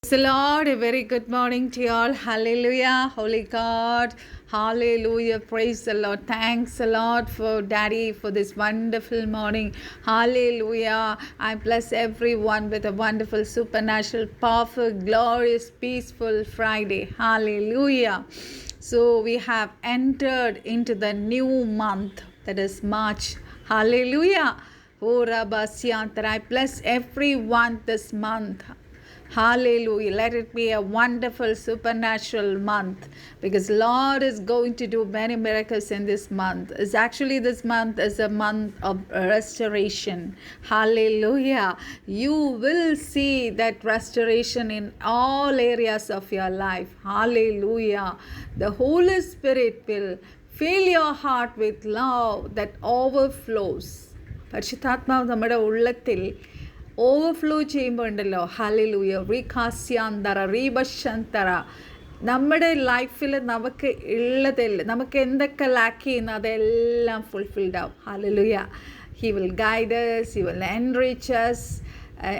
Praise the Lord, a very good morning to you all. Hallelujah, Holy God. Hallelujah, praise the Lord. Thanks a lot for Daddy for this wonderful morning. Hallelujah. I bless everyone with a wonderful, supernatural, powerful, glorious, peaceful Friday. Hallelujah. So we have entered into the new month, that is March. Hallelujah. Oh, Rabasyantar. I bless everyone this month. Hallelujah. Let it be a wonderful supernatural month because Lord is going to do many miracles in this month. It's actually this month is a month of restoration. Hallelujah. You will see that restoration in all areas of your life. Hallelujah. The Holy Spirit will fill your heart with love that overflows. പരിശുദ്ധാത്മാവ് നമ്മുടെ ഉള്ളത്തിൽ overflow ചെയ്യുമ്പോൾ ഉണ്ടല്ലോ hallelujah റീഖാസ്യാന്തറ റീബശന്തറ നമ്മുടെ ലൈഫിൽ നമുക്ക് ഉള്ളതെല്ലാം നമുക്ക് എന്തൊക്കെ ലാക്ക് ചെയ്യുന്നു അതെല്ലാം ഫുൾഫിൽഡ് ആവും hallelujah he will guide us, he will enrich us.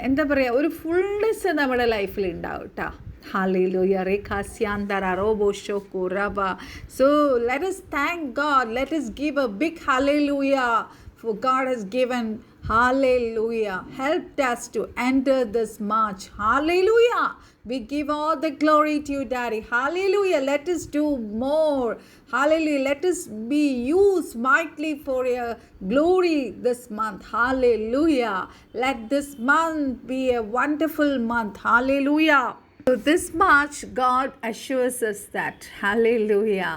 എന്താ പറയുക ഒരു ഫുൾനെസ് നമ്മുടെ ലൈഫിൽ ഉണ്ടാവും കേട്ടോ Hallelujah. Rekhasyantara robo shoku raba. So let us thank God. Let us give a big hallelujah. For God has given, hallelujah, helped us to enter this March. Hallelujah. We give all the glory to you, Daddy. Hallelujah. Let us do more. Hallelujah. Let us be used mightily for your glory this month. Hallelujah. Let this month be a wonderful month. Hallelujah. So this March, God assures us that, hallelujah,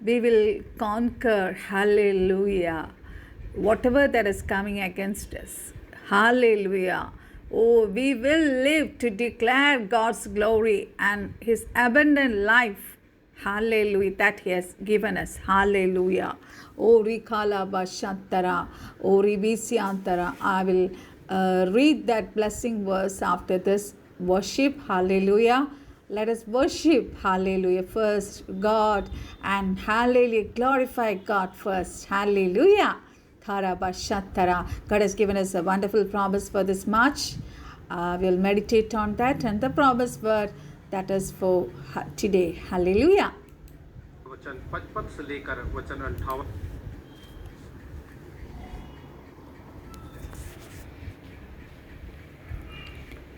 we will conquer, hallelujah, whatever that is coming against us. Hallelujah. Oh, we will live to declare God's glory and His abundant life. Hallelujah. That He has given us. Hallelujah. Oh, Rikala Bashantara. Oh, Ribisyantara. I will read that blessing verse after this worship. Hallelujah. Let us worship, hallelujah, first God, and hallelujah, glorify God first. Hallelujah. God has given us a wonderful promise for this March. We'll meditate on that and the promise word that is for today. Hallelujah. वचन 55 से लेकर वचन 58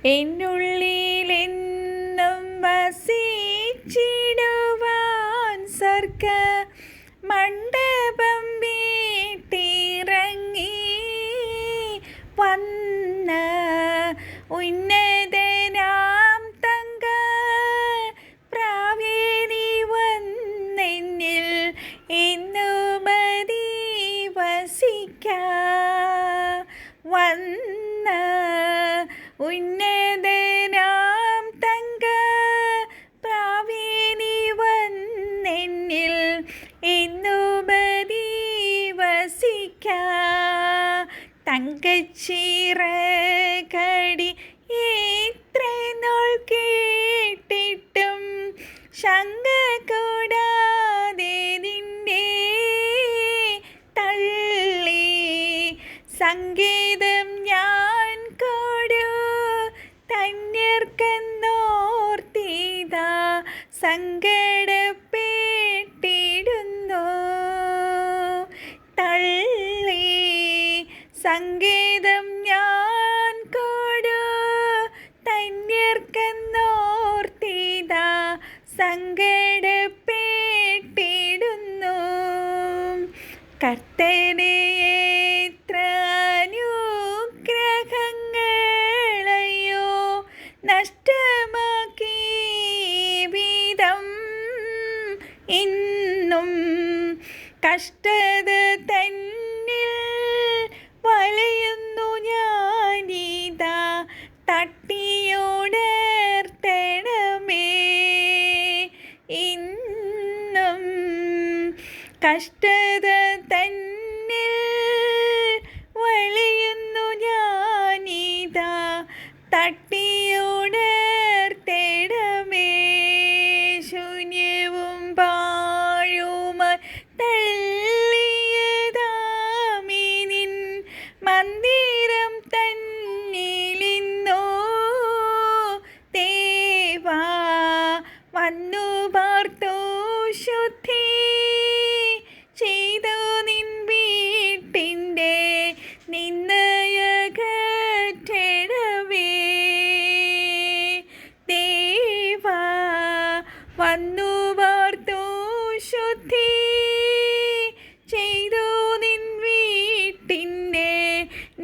എന്നുള്ളിലെന്നും വസിച്ചിടുവാൻ സ്വർഗ മണ്ഡപം വീട്ടിറങ്ങി വന്ന ഉന്നതനാം തങ്ക പ്രാവേണി വന്നെന്നിൽ എന്നു മതി വസിക്കാൻ വന്ന ഉന്നതനാം തങ്ക പ്രാവേണി വന്നെന്നിൽ എന്നുമതി വസിക്കാൻ തങ്കച്ചിറകടി എത്ര നാൾ കേട്ടിട്ടും ശങ്ക കൂടാതെ നിന്നെ തള്ളി സംഗീതം ഞാൻ കൊടു തന്യർക്കെന്നോർത്തിതാ സങ്കടപ്പെട്ടിടുന്നു തള്ളി സംഗീതം ഞാൻ കൊടു തന്യർക്കെന്നോർത്തിതാ സങ്കടപ്പെട്ടിടുന്നു കർത്തനെ എത്ര അനുഗ്രഹങ്ങളെയോ നഷ്ടമാക്കി വിധം ഇന്നും കഷ്ടത തന്നിൽ വലയുന്നു ഞാനിതാ തട്ടിയോടർത്തണമേ ഇന്നും കഷ്ടത തന്നിൽ വലയുന്നു ഞാനിതാ തട്ടിയോടർത്തണമേ ശൂന്യവും പാഴുമായി തള്ളിയതാമിനിൻ മന്ദിരം തന്നിലിന്നോ തേ വന്നു പാർത്തു ശുദ്ധി ചെയ്തു നിൻ വീട്ടിൻ്റെ നിന്നയകറ്റണമേ ദേവാ വന്നു പാർത്തു ശുദ്ധി ചെയ്തു നിൻ വീട്ടിൻ്റെ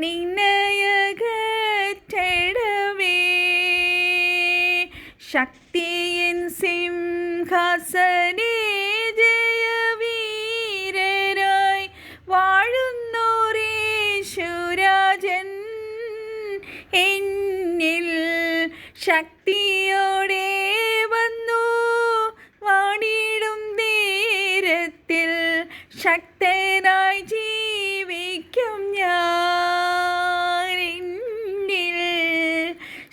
നിന്നയകറ്റണമേ ശക്തിയിൻ സിംഹാസനേ ജയവീരരായി വാഴുന്നോരേശുരാജൻ എന്നിൽ ശക്തിയോടെ വന്നു വാണിടും നേരത്തിൽ ശക്തനായി ജീവിക്കും ഞാൻ എന്നിൽ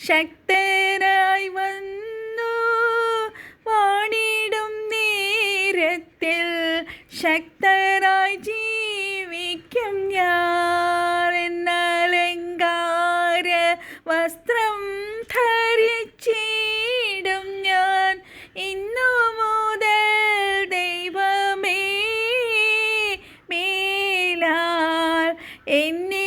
ശക്തനായി വന്നു വാണിടും നേരത്തിൽ ശക്തനായി ജീവിക്കും ഞാൻ എന്നലങ്കാര വസ്ത്രം ധരിച്ചിടും ഞാൻ ഇന്നു മുതൽ ദൈവമേ മേലാൽ എന്നിലശുദ്ധനും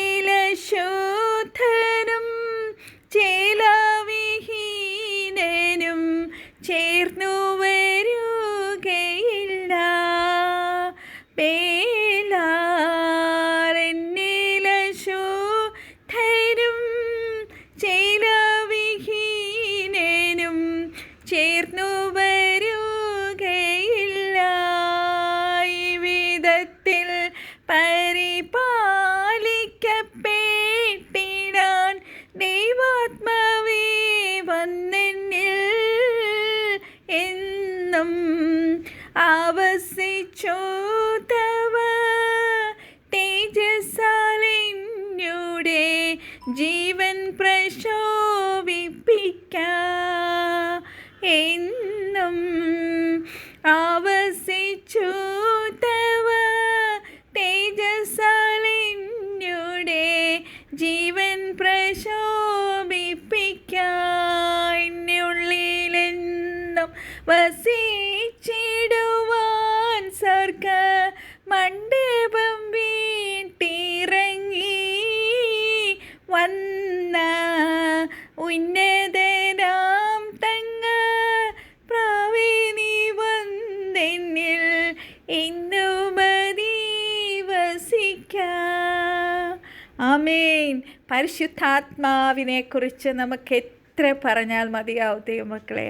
ചേലാവിഹീനനും ചേർന്നു വരുകയില്ല മേലാൽ എന്നിലശുദ്ധനും ചേലാവിഹീനനും ചേർന്നു വരുകയില്ല ഈ വിധത്തിൽ പരിപാലിക്കപ്പെട്ടിടാൻ ദൈവാത്മാവേ വന്നെന്നിൽ എന്നും ആവസിച്ചു തവ തേജസ്സാലെന്നുടെ ജീവൻ പ്രശോഭിപ്പിക്കാം എന്നും ആവസിച്ചു തവ തേജസ്സാലെന്നുടെ ജീവൻ പ്രശോഭിപ്പിക്കാം എന്നുള്ളിലെന്നും വസിച്ചിടുവാൻ സ്വർഗ മണ്ഡപം വീട്ടിറങ്ങി വന്ന ഉന്നതനാം തങ്ങ പ്രാവിനി വന്നെന്നിൽ ഇന്നു മതി വസിക്കാം. ആമേൻ. പരിശുദ്ധാത്മാവിനെ കുറിച്ച് നമുക്ക് എത്ര പറഞ്ഞാൽ മതിയാവും ദൈവമക്കളെ.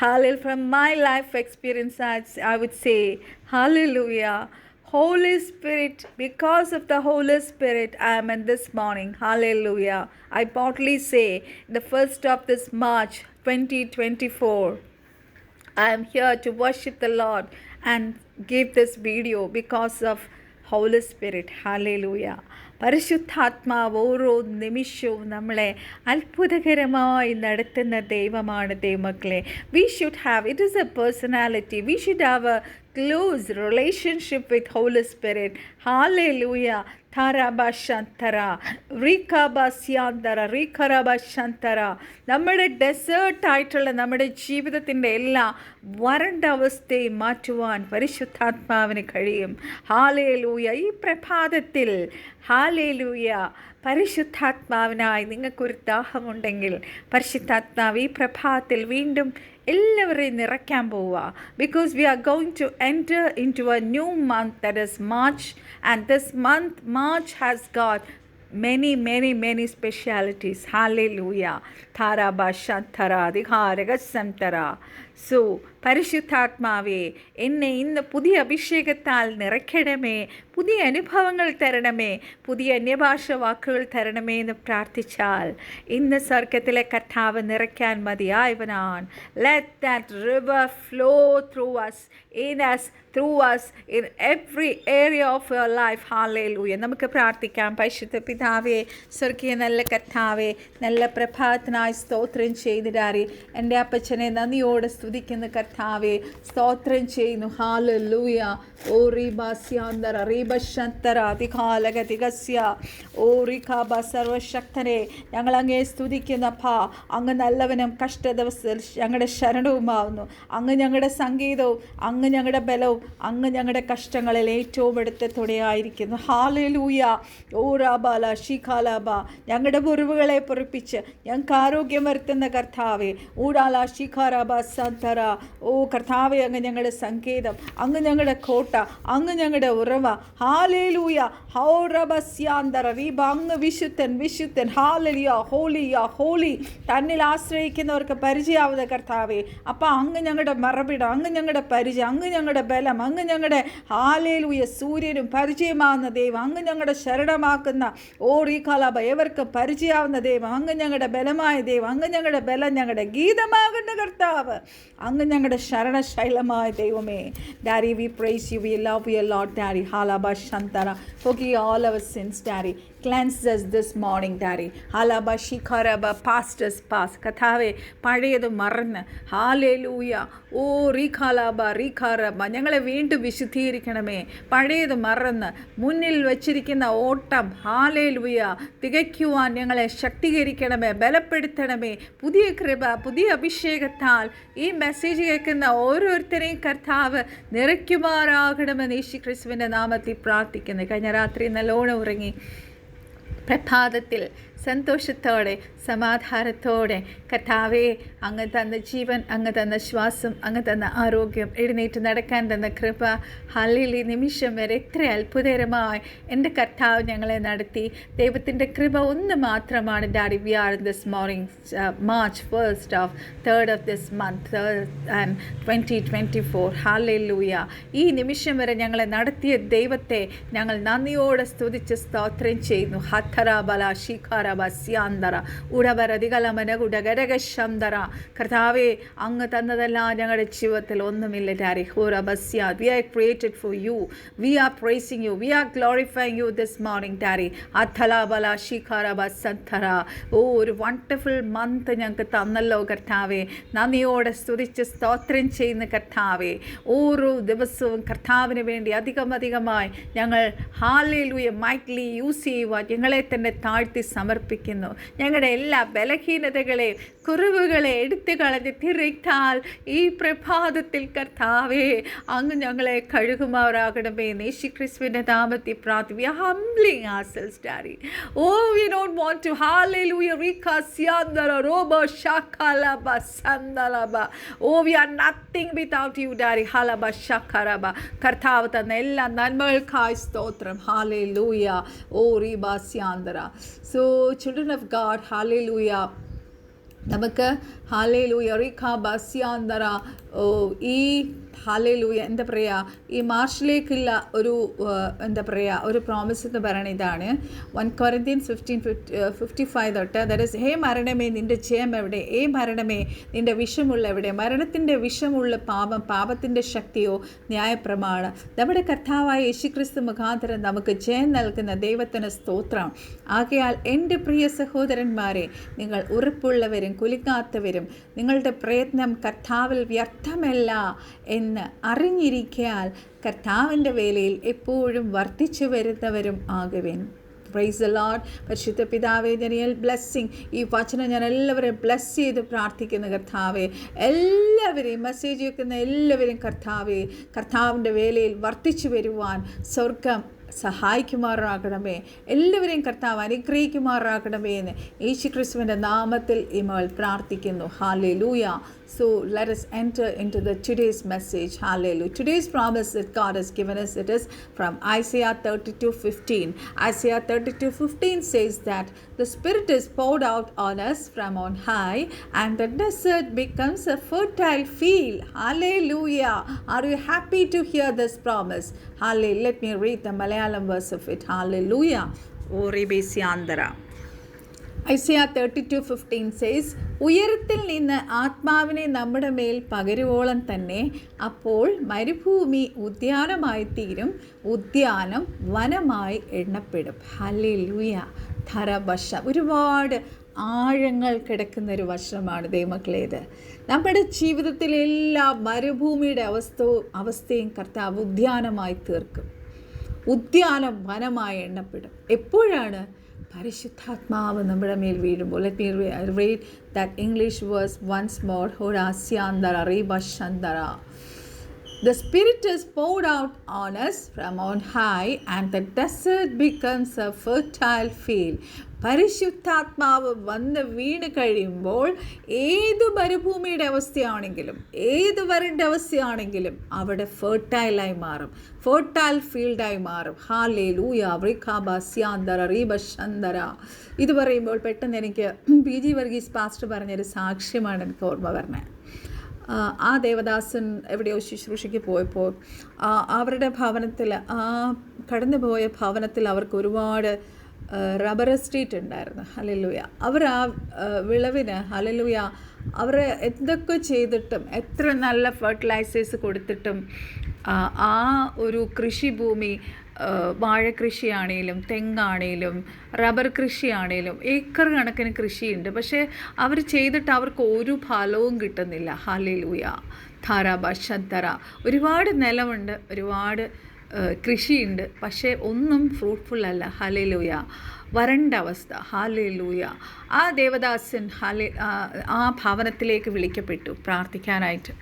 Hallelujah. From my life experience, I would say, hallelujah. Holy Spirit, because of the Holy Spirit, I am in this morning. Hallelujah. I boldly say, the first of this March 2024, I am here to worship the Lord and give this video because of Holy Spirit. Hallelujah. പരിശുദ്ധാത്മാവ് ഓരോ നിമിഷവും നമ്മളെ അത്ഭുതകരമായി നടത്തുന്ന ദൈവമാണ് ദൈവമക്കളെ. We should have, it is a personality. We should have a close relationship with Holy Spirit. Hallelujah. Tarabashantara, Rikabasyantara, Rikarabashantara. നമ്മുടെ ഡെസേർട്ടായിട്ടുള്ള നമ്മുടെ ജീവിതത്തിൻ്റെ എല്ലാ വരണ്ട അവസ്ഥയും മാറ്റുവാൻ പരിശുദ്ധാത്മാവിന് കഴിയും. ഹാലേലൂയ. ഈ പ്രഭാതത്തിൽ ഹാലേലൂയ പരിശുദ്ധാത്മാവിനായി നിങ്ങൾക്കൊരു ദാഹമുണ്ടെങ്കിൽ പരിശുദ്ധാത്മാവ് ഈ പ്രഭാതത്തിൽ വീണ്ടും എല്ലാവരെയും നിറയ്ക്കാൻ പോവുക. Because we are going to enter in to a new month, that is March. And this month March has got many specialities. Hallelujah. Tharabashantara Dikharagasamtara. So പരിശുദ്ധാത്മാവേ എന്നെ ഇന്ന് പുതിയ അഭിഷേകത്താൽ നിറയ്ക്കണമേ, പുതിയ അനുഭവങ്ങൾ തരണമേ, പുതിയ അന്യഭാഷ വാക്കുകൾ തരണമേ എന്ന് പ്രാർത്ഥിച്ചാൽ ഇന്ന് സ്വർഗത്തിലെ കർത്താവ് നിറയ്ക്കാൻ മതിയായവനാണ്. Let that river flow through us, in us, through us, in every area of your life. Hallelujah. നമുക്ക് പ്രാർത്ഥിക്കാം. പരിശുദ്ധ പിതാവേ, സ്വർഗീയ നല്ല കർത്താവേ, നല്ല പ്രഭാതത്തിനായി സ്തോത്രം ചെയ്തിടാറി എൻ്റെ അപ്പച്ചനെ നന്ദിയോടെ സ്തുതിക്കുന്ന കർത്താവ് കർത്താവെ സ്തോത്രം ചെയ്യുന്നു. ഹാലലൂയ. ഓ റീബാസ്യാന്തര റീബശന്തര അതികാലഗതികസ്യ ഓ റിഖാബ സർവശക്തനെ ഞങ്ങൾ അങ്ങേ സ്തുതിക്കുന്നപ്പാ. അങ്ങ് നല്ലവനും കഷ്ടദിവസത്തിൽ ഞങ്ങളുടെ ശരണവുമാവുന്നു. അങ്ങ് ഞങ്ങളുടെ സംഗീതവും അങ്ങ് ഞങ്ങളുടെ ബലവും അങ്ങ് ഞങ്ങളുടെ കഷ്ടങ്ങളിൽ ഏറ്റവും എടുത്ത തുണയായിരിക്കുന്നു. ഹാലലൂയ. ഓ റാബാല ഷിഖാലാബ ഞങ്ങളുടെ മുറിവുകളെ പൊറിപ്പിച്ച് ഞങ്ങൾക്ക് ആരോഗ്യം വരുത്തുന്ന കർത്താവെ. ഊടാല ഷിഖാറാബ സന്തര ഓ കർത്താവെ അങ്ങ് ഞങ്ങളുടെ സംഗീതം, അങ്ങ് ഞങ്ങളുടെ കോട്ട, അങ്ങ് ഞങ്ങളുടെ ഉറവ. ഹാലേലൂയ. ഹൗ റബസ്യാന്തര റീബ അങ്ങ് വിശുദ്ധൻ വിശുദ്ധൻ. ഹാലലിയ ഹോലിയ ഹോലി. തന്നിൽ ആശ്രയിക്കുന്നവർക്ക് പരിചയാവുന്ന കർത്താവെ. അപ്പം അങ്ങ് ഞങ്ങളുടെ മറവിടം, അങ്ങ് ഞങ്ങളുടെ പരിചയം, അങ്ങ് ഞങ്ങളുടെ ബലം, അങ്ങ് ഞങ്ങളുടെ ഹാലേലൂയ സൂര്യനും പരിചയമാകുന്ന ദൈവം, അങ്ങ് ഞങ്ങളുടെ ശരണമാക്കുന്ന ഓ റീഖാലാബ എവർക്ക് പരിചയാവുന്ന ദൈവം, അങ്ങ് ഞങ്ങളുടെ ബലമായ ദൈവം, അങ്ങ് ഞങ്ങളുടെ ബലം, ഞങ്ങളുടെ ഗീതമാകുന്ന കർത്താവ്, അങ്ങ് ഞങ്ങളുടെ ശരണശൈലമായ ദൈവമേ. Daddy, we praise you, we love you, Lord, Daddy. Halaba Shantara. Forgive all our sins, Daddy. Cleanse us this morning, Daddy. Halaba Shikaraba, past us past. കഥാവെ പഴയത് മറന്ന് ഹാലേലൂയ. ഓ റീഖാലാബ റീഖാറബ ഞങ്ങളെ വീണ്ടും വിശുദ്ധീകരിക്കണമേ. പഴയത് മറന്ന് മുന്നിൽ വച്ചിരിക്കുന്ന ഓട്ടം ഹാലേലൂയ തികയ്ക്കുവാൻ ഞങ്ങളെ ശക്തീകരിക്കണമേ, ബലപ്പെടുത്തണമേ. പുതിയ കൃപ, പുതിയ അഭിഷേകത്താൽ ഈ മെസ്സേജ് കേൾക്കുന്ന ഓരോരുത്തരെയും കർത്താവ് നിറയ്ക്കുമാറാകണമെന്ന് യേശുക്രിസ്തുവിൻ്റെ നാമത്തിൽ പ്രാർത്ഥിക്കുന്നു. കഴിഞ്ഞ രാത്രി നല്ലോണം ഉറങ്ങി പ്രഭാതത്തിൽ സന്തോഷത്തോടെ സമാധാനത്തോടെ കർത്താവേ അങ്ങ് തന്ന ജീവൻ, അങ്ങ് തന്ന ശ്വാസം, അങ്ങ് തന്ന ആരോഗ്യം, എഴുന്നേറ്റ് നടക്കാൻ തന്ന കൃപ, ഹല്ലേലൂയ നിമിഷം വരെ എത്ര അത്ഭുതകരമായി എൻ്റെ കർത്താവ് ഞങ്ങളെ നടത്തി. ദൈവത്തിൻ്റെ കൃപ ഒന്ന് മാത്രമാണ്. Daddy, we are in this morning March 1st of 3rd of this month and 2024. ഹല്ലേലൂയ. ഈ നിമിഷം വരെ ഞങ്ങളെ നടത്തിയ ദൈവത്തെ ഞങ്ങൾ നന്ദിയോടെ സ്തുതിച്ച് സ്തോത്രം ചെയ്യുന്നു. ഹത്തറാബല ശിഖാരബ സ്യാന്തര ഉടവരതികലമന ഉടകരകശന്തര. കർത്താവേ അങ്ങ് തന്നതെല്ലാം ഞങ്ങളുടെ ജീവിതത്തിൽ ഒന്നുമില്ല. ഡാഡി ഹോറബസ്യ. We are created for you. We are praising you. We are glorifying you this morning daddy. അഥലാബല ശിഖാരബ സന്തര. ഓ ഒരു വണ്ടർഫുൾ മന്ത് ഞങ്ങൾക്ക് തന്നല്ലോ കർത്താവേ. നന്ദിയോടെ സ്തുതിച്ച് സ്തോത്രം ചെയ്യുന്ന കർത്താവേ. ഓരോ ദിവസവും കർത്താവിന് വേണ്ടി അധികമായി ഞങ്ങൾ ഹാലേലൂയ മൈറ്റ്ലി യൂസ് ചെയ്യുവാൻ ഞങ്ങളെ തന്നെ താഴ്ത്തി സമർപ്പിക്കുന്നു. ഞങ്ങളുടെ എല്ലാ ബലഹീനതകളെയും കുറവുകളെ എടുത്തു കളഞ്ഞ് തിരിട്ടാൽ ഈ പ്രഭാതത്തിൽ കർത്താവേ അങ്ങ് ഞങ്ങളെ കഴുകുമാറാകണമേ. യേശുക്രിസ്തുവിൻ്റെ നാമത്തിൽ പ്രാർത്ഥിക്കുന്നു. We are humbling ourselves, Daddy. Oh, we don't want to. Hallelujah. Rika siandara roba shakalaba sandalaba. Oh, we are nothing without you, Daddy. Halaba shakaraba. കർത്താവ് തന്ന എല്ലാ നന്മകൾക്കായി സ്തോത്രം. Hallelujah. Oh, riba siandara. So, children of God, hallelujah. നമുക്ക് hallelujah റിഖാ ബസ്യാന്തര ഈ hallelujah എന്താ പറയുക, ഈ മാർച്ചിലേക്കുള്ള ഒരു എന്താ പറയുക ഒരു പ്രോമിസ് എന്ന് പറയുന്നത് ഇതാണ്. 1 Corinthians 15:55 തൊട്ട് ദാറ്റ് ഈസ്, ഹേ മരണമേ നിൻ്റെ ജയം എവിടെ, ഹേ മരണമേ നിൻ്റെ വിഷമുള്ള എവിടെ. മരണത്തിൻ്റെ വിഷമുള്ള പാപം, പാപത്തിൻ്റെ ശക്തിയോ ന്യായപ്രമാണം. നമ്മുടെ കർത്താവായ യേശുക്രിസ്തു മുഖാന്തരം നമുക്ക് ജയം നൽകുന്ന ദൈവത്തിന് സ്തോത്രം. ആകയാൽ എൻ്റെ പ്രിയ സഹോദരന്മാരെ, നിങ്ങൾ ഉറപ്പുള്ളവരും കുലുങ്ങാത്തവരും നിങ്ങളുടെ പ്രയത്നം കർത്താവിൽ വ്യർത്ഥമല്ല എന്ന് അറിഞ്ഞിരിക്കയാൽ കർത്താവിൻ്റെ വേലയിൽ എപ്പോഴും വർദ്ധിച്ചു വരുന്നവരും ആകുവിൻ. Praise the Lord. പരിശുദ്ധ പിതാവേ, ജനിയൽ ബ്ലെസ്സിങ് ഈ വചനം ഞാൻ എല്ലാവരെയും ബ്ലെസ് ചെയ്ത് പ്രാർത്ഥിക്കുന്ന കർത്താവേ. എല്ലാവരെയും മെസ്സേജ് വെക്കുന്ന എല്ലാവരും കർത്താവേ, കർത്താവിൻ്റെ വേലയിൽ വർദ്ധിച്ചു വരുവാൻ സ്വർഗം സഹായിക്കുമാറാകണമേ. എല്ലാവരെയും കർത്താവ് അനുഗ്രഹിക്കുമാറാകണമേ എന്ന് യേശുക്രിസ്തുവിൻ്റെ നാമത്തിൽ ഇമൾ പ്രാർത്ഥിക്കുന്നു. Hallelujah. So let us enter into the today's message. Hallelujah. Today's promise that God has given us, it is from Isaiah 32:15. Isaiah 32:15 says that the Spirit is poured out on us from on high and the desert becomes a fertile field. Hallelujah. Are you happy to hear this promise? Hallelujah. Let me read the Malayalam verse of it. Hallelujah. Oribesiandara. Isaiah 32:15 says, ഉയരത്തിൽ നിന്ന് ആത്മാവിനെ നമ്മുടെ മേൽ പകരുവോളം തന്നെ അപ്പോൾ മരുഭൂമി ഉദ്യാനമായി തീരും, ഉദ്യാനം വനമായി എണ്ണപ്പെടും. ഹല്ലേലൂയ. ധരബശ. ഒരുപാട് ആഴങ്ങൾ കിടക്കുന്ന ഒരു വചനമാണ് ദൈവമക്കളേത്. നമ്മുടെ ജീവിതത്തിലെ എല്ലാ മരുഭൂമിയുടെ അവസ്ഥയും കർത്താവ് ഉദ്യാനമായി തീർക്കും. ഉദ്യാനം വനമായി എണ്ണപ്പെടും. എപ്പോഴാണ്? പരിശുദ്ധാത്മാവ് നമ്മുടെ മേൽ വീഴുമ്പോൾ. Let me read that English verse once more. Horasyandara Ribashandara. The Spirit is poured out on us from on high, and the desert becomes a fertile field. പരിശുദ്ധാത്മാവ് വന്ന് വീണ് കഴിയുമ്പോൾ ഏത് മരുഭൂമിയുടെ അവസ്ഥയാണെങ്കിലും ഏത് വരണ്ട അവസ്ഥയാണെങ്കിലും അവിടെ ഫെർട്ടൈലായി മാറും, ഫെർട്ടൈൽ ഫീൽഡായി മാറും. ഹല്ലേലൂയ വ്രിഖാബസ്യാന്തര റീബശന്തര. ഇത് പറയുമ്പോൾ പെട്ടെന്ന് എനിക്ക് PG വർഗീസ് പാസ്റ്റർ പറഞ്ഞൊരു സാക്ഷ്യമാണ് എനിക്ക് ഓർമ്മ വരുന്നത്. ആ ദേവദാസൻ എവിടെയോ ശുശ്രൂഷയ്ക്ക് പോയപ്പോൾ അവരുടെ ഭവനത്തിൽ, കടന്നുപോയ ഭവനത്തിൽ അവർക്ക് ഒരുപാട് റബ്ബർ എസ്റ്റേറ്റ് ഉണ്ടായിരുന്നു. ഹല്ലേലൂയ. അവർ ആ വിളവിന് ഹല്ലേലൂയ അവർ എന്തൊക്കെ ചെയ്തിട്ടും എത്ര നല്ല ഫെർട്ടിലൈസേഴ്സ് കൊടുത്തിട്ടും ആ ഒരു കൃഷിഭൂമി, വാഴക്കൃഷിയാണേലും തെങ്ങാണേലും റബ്ബർ കൃഷിയാണേലും ഏക്കർ കണക്കിന് കൃഷിയുണ്ട്. പക്ഷേ അവർ ചെയ്തിട്ട് അവർക്ക് ഒരു ഫലവും കിട്ടുന്നില്ല. ഹല്ലേലൂയ ധാരാബശന്തര. ഒരുപാട് നിലമുണ്ട്, ഒരുപാട് കൃഷിയുണ്ട്, പക്ഷേ ഒന്നും ഫ്രൂട്ട്ഫുൾ അല്ല. ഹല്ലേലൂയ. വരണ്ട അവസ്ഥ. ഹല്ലേലൂയ. ആ ദേവദാസൻ ആ ഭവനത്തിലേക്ക് വിളിക്കപ്പെട്ടു പ്രാർത്ഥിക്കാനായിട്ട്.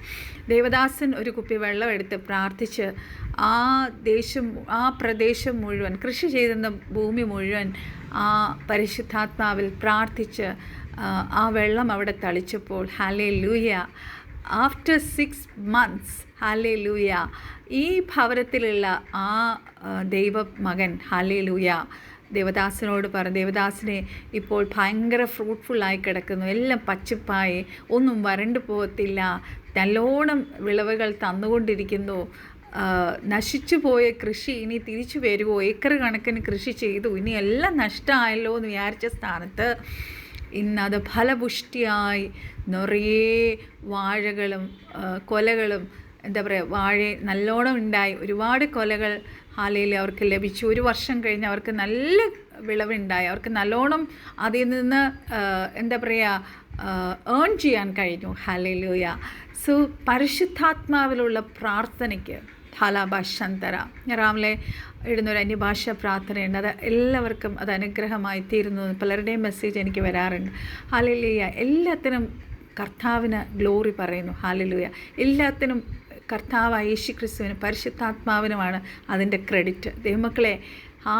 ദേവദാസൻ ഒരു കുപ്പി വെള്ളം എടുത്ത് പ്രാർത്ഥിച്ച് ആ പ്രദേശം മുഴുവൻ, കൃഷി ചെയ്തിരുന്ന ഭൂമി മുഴുവൻ ആ പരിശുദ്ധാത്മാവിൽ പ്രാർത്ഥിച്ച് ആ വെള്ളം അവിടെ തളിച്ചപ്പോൾ ഹല്ലേലൂയ, ആഫ്റ്റർ 6 months ഹല്ലേലൂയ, ഈ ഭവനത്തിലുള്ള ആ ദൈവമകൻ ഹല്ലേലൂയ ദേവദാസനോട് പറഞ്ഞു, ദേവദാസനെ ഇപ്പോൾ ഭയങ്കര ഫ്രൂട്ട്ഫുള്ളായി കിടക്കുന്നു, എല്ലാം പച്ചപ്പായി, ഒന്നും വരണ്ടു പോകത്തില്ല, നല്ലോണം വിളവുകൾ തന്നുകൊണ്ടിരിക്കുന്നു, നശിച്ചു പോയ കൃഷി ഇനി തിരിച്ചു വരുമോ, ഏക്കർ കണക്കിന് കൃഷി ചെയ്തു, ഇനി എല്ലാം നഷ്ടമായല്ലോ എന്ന് വിചാരിച്ച സ്ഥാനത്ത് ഇന്നത് ഫലപുഷ്ടിയായി നിറയെ വാഴകളും കൊലകളും, എന്താ പറയുക, വാഴ നല്ലോണം ഉണ്ടായി, ഒരുപാട് കൊലകൾ ഹാലയിൽ അവർക്ക് ലഭിച്ചു. 1 വർഷം കഴിഞ്ഞ് അവർക്ക് നല്ല വിളവുണ്ടായി, അവർക്ക് നല്ലോണം അതിൽ നിന്ന് എന്താ പറയുക ഏൺ ചെയ്യാൻ കഴിഞ്ഞു. ഹല്ലേലൂയ. സോ പരിശുദ്ധാത്മാവിലുള്ള പ്രാർത്ഥനയ്ക്ക് ഹാലാഭാഷന്തര, രാവിലെ ഇടുന്നൊരു അന്യഭാഷ പ്രാർത്ഥനയുണ്ട്, അത് എല്ലാവർക്കും അത് അനുഗ്രഹമായി തീരുന്നു. പലരുടെയും മെസ്സേജ് എനിക്ക് വരാറുണ്ട്. ഹല്ലേലൂയ. എല്ലാത്തിനും കർത്താവിന് ഗ്ലോറി പറയുന്നു. ഹല്ലേലൂയ. എല്ലാത്തിനും കർത്താവായ യേശുക്രിസ്തുവിന് പരിശുദ്ധാത്മാവിനുമാണ് അതിൻ്റെ ക്രെഡിറ്റ്. ദൈവമക്കളെ, ആ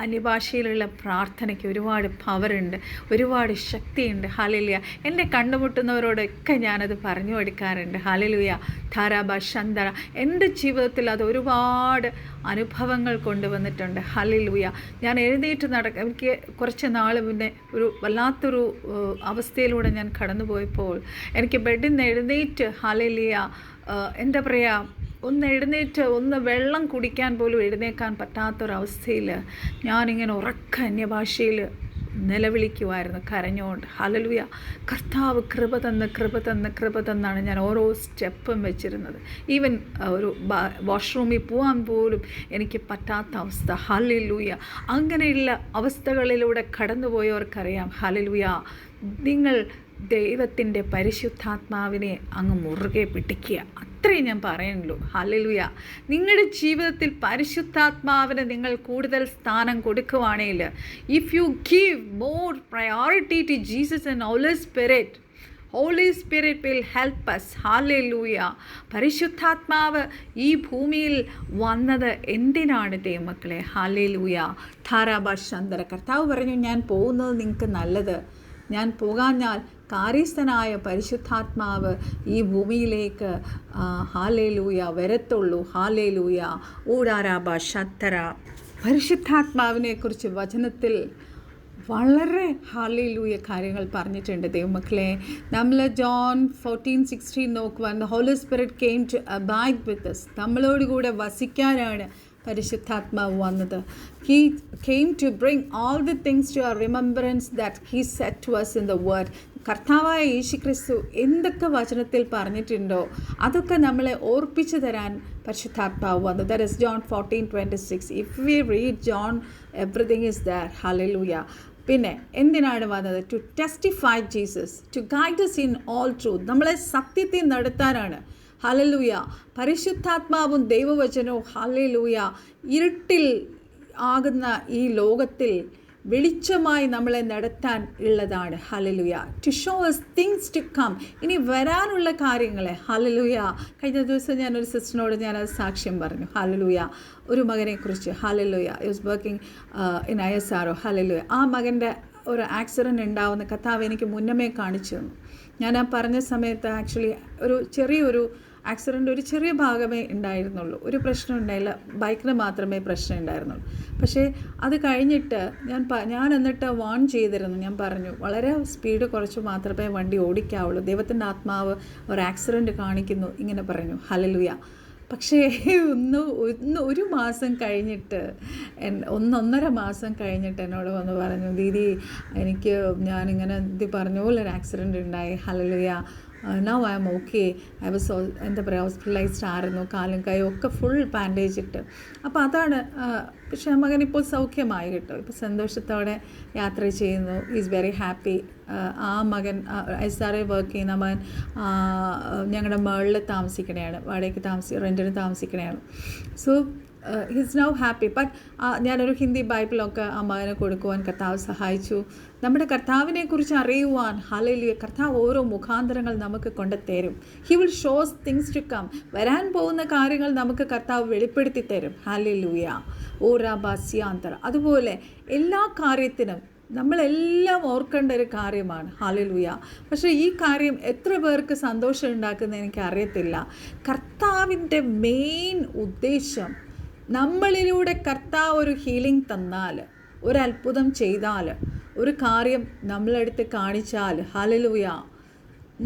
അന്യഭാഷയിലുള്ള പ്രാർത്ഥനയ്ക്ക് ഒരുപാട് പവറുണ്ട്, ഒരുപാട് ശക്തിയുണ്ട്. ഹല്ലേലൂയ. എന്നെ കണ്ടുമുട്ടുന്നവരോടൊക്കെ ഞാനത് പറഞ്ഞു കൊടുക്കാറുണ്ട്. ഹല്ലേലൂയ ധാരാഭാഷന്തര. എൻ്റെ ജീവിതത്തിൽ അത് ഒരുപാട് അനുഭവങ്ങൾ കൊണ്ടുവന്നിട്ടുണ്ട്. ഹല്ലേലൂയ. ഞാൻ എഴുന്നേറ്റ് എനിക്ക് കുറച്ച് നാൾ മുന്നേ ഒരു വല്ലാത്തൊരു അവസ്ഥയിലൂടെ ഞാൻ കടന്നുപോയപ്പോൾ എനിക്ക് ബെഡിൽ നിന്ന് എഴുന്നേറ്റ് ഹല്ലേലൂയ എന്താ പറയുക, ഒന്ന് എഴുന്നേറ്റ് ഒന്ന് വെള്ളം കുടിക്കാൻ പോലും എഴുന്നേക്കാൻ പറ്റാത്തൊരവസ്ഥയിൽ ഞാനിങ്ങനെ ഉറക്ക അന്യഭാഷയിൽ നിലവിളിക്കുമായിരുന്നു കരഞ്ഞുകൊണ്ട്. ഹല്ലേലൂയ. കർത്താവ് കൃപ തന്ന് കൃപ തന്ന് കൃപ തന്നാണ് ഞാൻ ഓരോ സ്റ്റെപ്പും വെച്ചിരുന്നത്. ഈവൻ ഒരു വാഷ്റൂമിൽ പോകാൻ പോലും എനിക്ക് പറ്റാത്ത അവസ്ഥ. ഹല്ലേലൂയ. അങ്ങനെയുള്ള അവസ്ഥകളിലൂടെ കടന്നുപോയവർക്കറിയാം. ഹല്ലേലൂയ. നിങ്ങൾ ദൈവത്തിൻ്റെ പരിശുദ്ധാത്മാവിനെ അങ്ങ് മുറുകെ പിടിക്കുക, അത്രയും ഞാൻ പറയുന്നുള്ളൂ. ഹല്ലേലൂയ. നിങ്ങളുടെ ജീവിതത്തിൽ പരിശുദ്ധാത്മാവിന് നിങ്ങൾ കൂടുതൽ സ്ഥാനം കൊടുക്കുവാണെങ്കിൽ, if you give more priority to Jesus and holy Spirit will help us. ഹല്ലേലൂയ. പരിശുദ്ധാത്മാവ് ഈ ഭൂമിയിൽ വന്നത് എന്തിനാണ് ദൈവമക്കളെ? ഹല്ലേലൂയ ധാരാഭാഷന്തര. കർത്താവ് പറഞ്ഞു, ഞാൻ പോകുന്നത് നിങ്ങൾക്ക് നല്ലത്, ഞാൻ പോകാഞ്ഞാൽ കാര്യസ്ഥനായ പരിശുദ്ധാത്മാവ് ഈ ഭൂമിയിലേക്ക് ഹല്ലേലൂയ വരത്തുള്ളൂ. ഹല്ലേലൂയ ഊടാരാഭാഷത്തര. പരിശുദ്ധാത്മാവിനെക്കുറിച്ച് വചനത്തിൽ വളരെ ഹല്ലേലൂയ കാര്യങ്ങൾ പറഞ്ഞിട്ടുണ്ട് ദൈവമക്കളെ. നമ്മൾ ജോൺ 14:16 നോക്കുവാൻ, the Holy Spirit came to abide with us. നമ്മളോടുകൂടെ വസിക്കാനാണ് പരിശുദ്ധാത്മാവ് വന്നത്. He came to bring all the things to our remembrance that he said to us in the word. കർത്താവായ യേശുക്രിസ്തു എന്തൊക്കെ വചനത്തിൽ പറഞ്ഞിട്ടുണ്ടോ അതൊക്കെ നമ്മളെ ഓർപ്പിച്ചു തരാൻ പരിശുദ്ധാത്മാവ് വന്നു. That is John 14:26. If we read John, everything is there. Hallelujah. പിന്നെ എന്തിനാണ് വന്നത്? To testify Jesus, to guide us in all truth. നമ്മളെ സത്യത്തിൽ നടത്താനാണ്. ഹല്ലേലൂയ. പരിശുദ്ധാത്മാവും ദൈവവചനവും ഹല്ലേലൂയ ഇരുട്ടിൽ ആകുന്ന ഈ ലോകത്തിൽ വെളിച്ചമായി നമ്മളെ നടത്താൻ ഉള്ളതാണ്. ഹല്ലേലൂയ. To show us things to come, ഇനി വരാനുള്ള കാര്യങ്ങളെ. ഹല്ലേലൂയ. കഴിഞ്ഞ ദിവസം ഞാനൊരു സിസ്റ്ററിനോട് ഞാനത് സാക്ഷ്യം പറഞ്ഞു. ഹല്ലേലൂയ. ഒരു മകനെക്കുറിച്ച്. Hallelujah. he was working in ISRO. Hallelujah. ആ മകൻ്റെ ഒരു ആക്സിഡൻറ്റ് ഉണ്ടാവുന്ന കർത്താവ് എനിക്ക് മുന്നമേ കാണിച്ചു തന്നു. ഞാൻ ആ പറഞ്ഞ സമയത്ത് ആക്ച്വലി ഒരു ചെറിയൊരു ആക്സിഡൻ്റ് ഒരു ചെറിയ ഭാഗമേ ഉണ്ടായിരുന്നുള്ളൂ, ഒരു പ്രശ്നം ഉണ്ടായില്ല, ബൈക്കിന് മാത്രമേ പ്രശ്നം ഉണ്ടായിരുന്നുള്ളൂ. പക്ഷേ അത് കഴിഞ്ഞിട്ട് ഞാൻ എന്നിട്ട് വാൺ ചെയ്തിരുന്നു. ഞാൻ പറഞ്ഞു വളരെ സ്പീഡ് കുറച്ച് മാത്രമേ വണ്ടി ഓടിക്കാവുള്ളൂ, ദൈവത്തിൻ്റെ ആത്മാവ് ഒരു ആക്സിഡൻറ്റ് കാണിക്കുന്നു, ഇങ്ങനെ പറഞ്ഞു. ഹല്ലേലൂയ. പക്ഷേ ഒരു മാസം കഴിഞ്ഞിട്ട് 1.5 മാസം കഴിഞ്ഞിട്ട് എന്നോട് വന്ന് പറഞ്ഞു, ദീദി ഞാനിങ്ങനെ ഇത് പറഞ്ഞ പോലെ ഒരു ആക്സിഡൻറ്റ് ഉണ്ടായി. Hallelujah. Now I M okay. എന്താ പറയുക, ഹോസ്പിറ്റലൈസ്ഡ് ആയിരുന്നു, കാലും കൈയും ഒക്കെ ഫുൾ ബാൻഡേജ് ഇട്ട്. അപ്പോൾ അതാണ്. പക്ഷേ മകൻ ഇപ്പോൾ സൗഖ്യമായി കേട്ടോ, ഇപ്പോൾ സന്തോഷത്തോടെ യാത്ര ചെയ്യുന്നു. Is very happy. ആ മകൻ ISRO വർക്ക് ചെയ്യുന്ന മകൻ ഞങ്ങളുടെ മുകളിൽ താമസിക്കണതാണ്, വാടകയ്ക്ക് റെൻറ്റിന് താമസിക്കണതാണ്. So he's now happy. But ഞാനൊരു ഹിന്ദി ബൈബിളൊക്കെ ആ മകന് കൊടുക്കുവാൻ കർത്താവ് സഹായിച്ചു. നമ്മുടെ കർത്താവിനെ കുറിച്ച് അറിയുവാൻ. ഹല്ലേലൂയ. കർത്താവ് ഓരോ മുഖാന്തരങ്ങൾ നമുക്ക് കൊണ്ടുതരും. He will shows things to come. വരാൻ പോകുന്ന കാര്യങ്ങൾ നമുക്ക് കർത്താവ് വെളിപ്പെടുത്തി തരും. ഹല്ലേലൂയ. ഓരാബാസ്യാന്തര. അതുപോലെ എല്ലാ കാര്യത്തിനും നമ്മളെല്ലാം ഓർക്കേണ്ട ഒരു കാര്യമാണ്. ഹല്ലേലൂയ. പക്ഷേ ഈ കാര്യം എത്ര പേർക്ക് സന്തോഷം ഉണ്ടാക്കുന്നത് എനിക്കറിയത്തില്ല. കർത്താവിൻ്റെ മെയിൻ ഉദ്ദേശം, നമ്മളിലൂടെ കർത്താവ് ഒരു ഹീലിംഗ് തന്നാൽ, ഒരു അത്ഭുതം ചെയ്താൽ, ഒരു കാര്യം നമ്മളെടുത്ത് കാണിച്ചാൽ, ഹല്ലേലൂയ,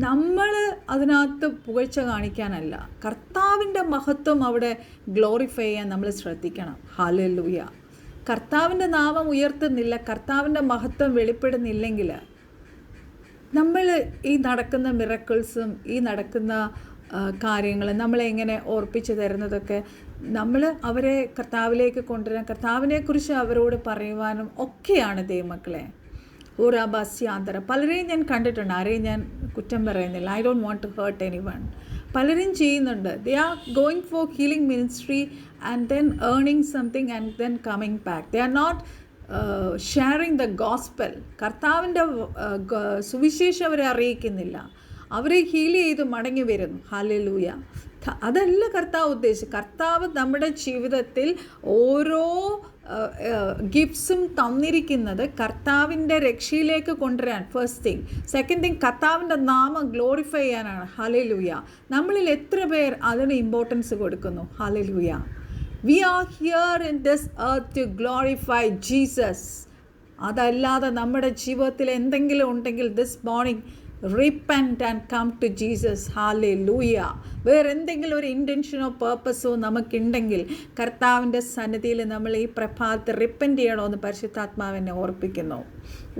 നമ്മൾ അതിനകത്ത് പുകഴ്ച കാണിക്കാനല്ല, കർത്താവിൻ്റെ മഹത്വം അവിടെ ഗ്ലോറിഫൈ ചെയ്യാൻ നമ്മൾ ശ്രദ്ധിക്കണം. ഹല്ലേലൂയ. കർത്താവിൻ്റെ നാമം ഉയർത്തുന്നില്ല, കർത്താവിൻ്റെ മഹത്വം വെളിപ്പെടുന്നില്ലെങ്കിൽ നമ്മൾ ഈ നടക്കുന്ന മിറക്കിൾസും ഈ നടക്കുന്ന കാര്യങ്ങൾ നമ്മളെങ്ങനെ ഓർപ്പിച്ച് തരുന്നതൊക്കെ നമ്മൾ അവരെ കർത്താവിലേക്ക് കൊണ്ടുവരാൻ, കർത്താവിനെക്കുറിച്ച് അവരോട് പറയുവാനും ഒക്കെയാണ് ദൈവമക്കളെ. ഊറാബാസ്യാന്തര. പലരെയും ഞാൻ കണ്ടിട്ടുണ്ട്, ആരെയും ഞാൻ കുറ്റം പറയുന്നില്ല. I don't want to hurt anyone. പലരും ചെയ്യുന്നുണ്ട്. They are going for healing ministry and then earning something and then coming back. They are not sharing the gospel. കർത്താവിൻ്റെ സുവിശേഷം അവരെ അറിയിക്കുന്നില്ല, അവരെ ഹീൽ ചെയ്ത് മടങ്ങി വരുന്നു. ഹല്ലേലൂയ. അതല്ല കർത്താവ് ഉദ്ദേശിച്ചത്. കർത്താവ് നമ്മുടെ ജീവിതത്തിൽ ഓരോ ഗിഫ്റ്റ്സും തന്നിരിക്കുന്നത് കർത്താവിൻ്റെ രക്ഷയിലേക്ക് കൊണ്ടുവരാൻ. First thing. സെക്കൻഡ് തിങ്, കർത്താവിൻ്റെ നാമം ഗ്ലോറിഫൈ ചെയ്യാനാണ്. ഹല്ലേലൂയ. നമ്മളിൽ എത്ര പേർ അതിന് ഇമ്പോർട്ടൻസ് കൊടുക്കുന്നു? ഹല്ലേലൂയ. We are here in this earth to glorify Jesus. അതല്ലാതെ നമ്മുടെ ജീവിതത്തിൽ എന്തെങ്കിലും ഉണ്ടെങ്കിൽ this morning repent and come to Jesus. Hallelujah. വേറെ എന്തെങ്കിലും ഒരു ഇൻറ്റൻഷനോ പേർപ്പസോ നമുക്കുണ്ടെങ്കിൽ കർത്താവിൻ്റെ സന്നിധിയിൽ നമ്മൾ ഈ പ്രഭാതത്തിൽ റിപ്പൻറ്റ് ചെയ്യണമെന്ന് പരിശുദ്ധാത്മാവിനെ ഓർപ്പിക്കുന്നു.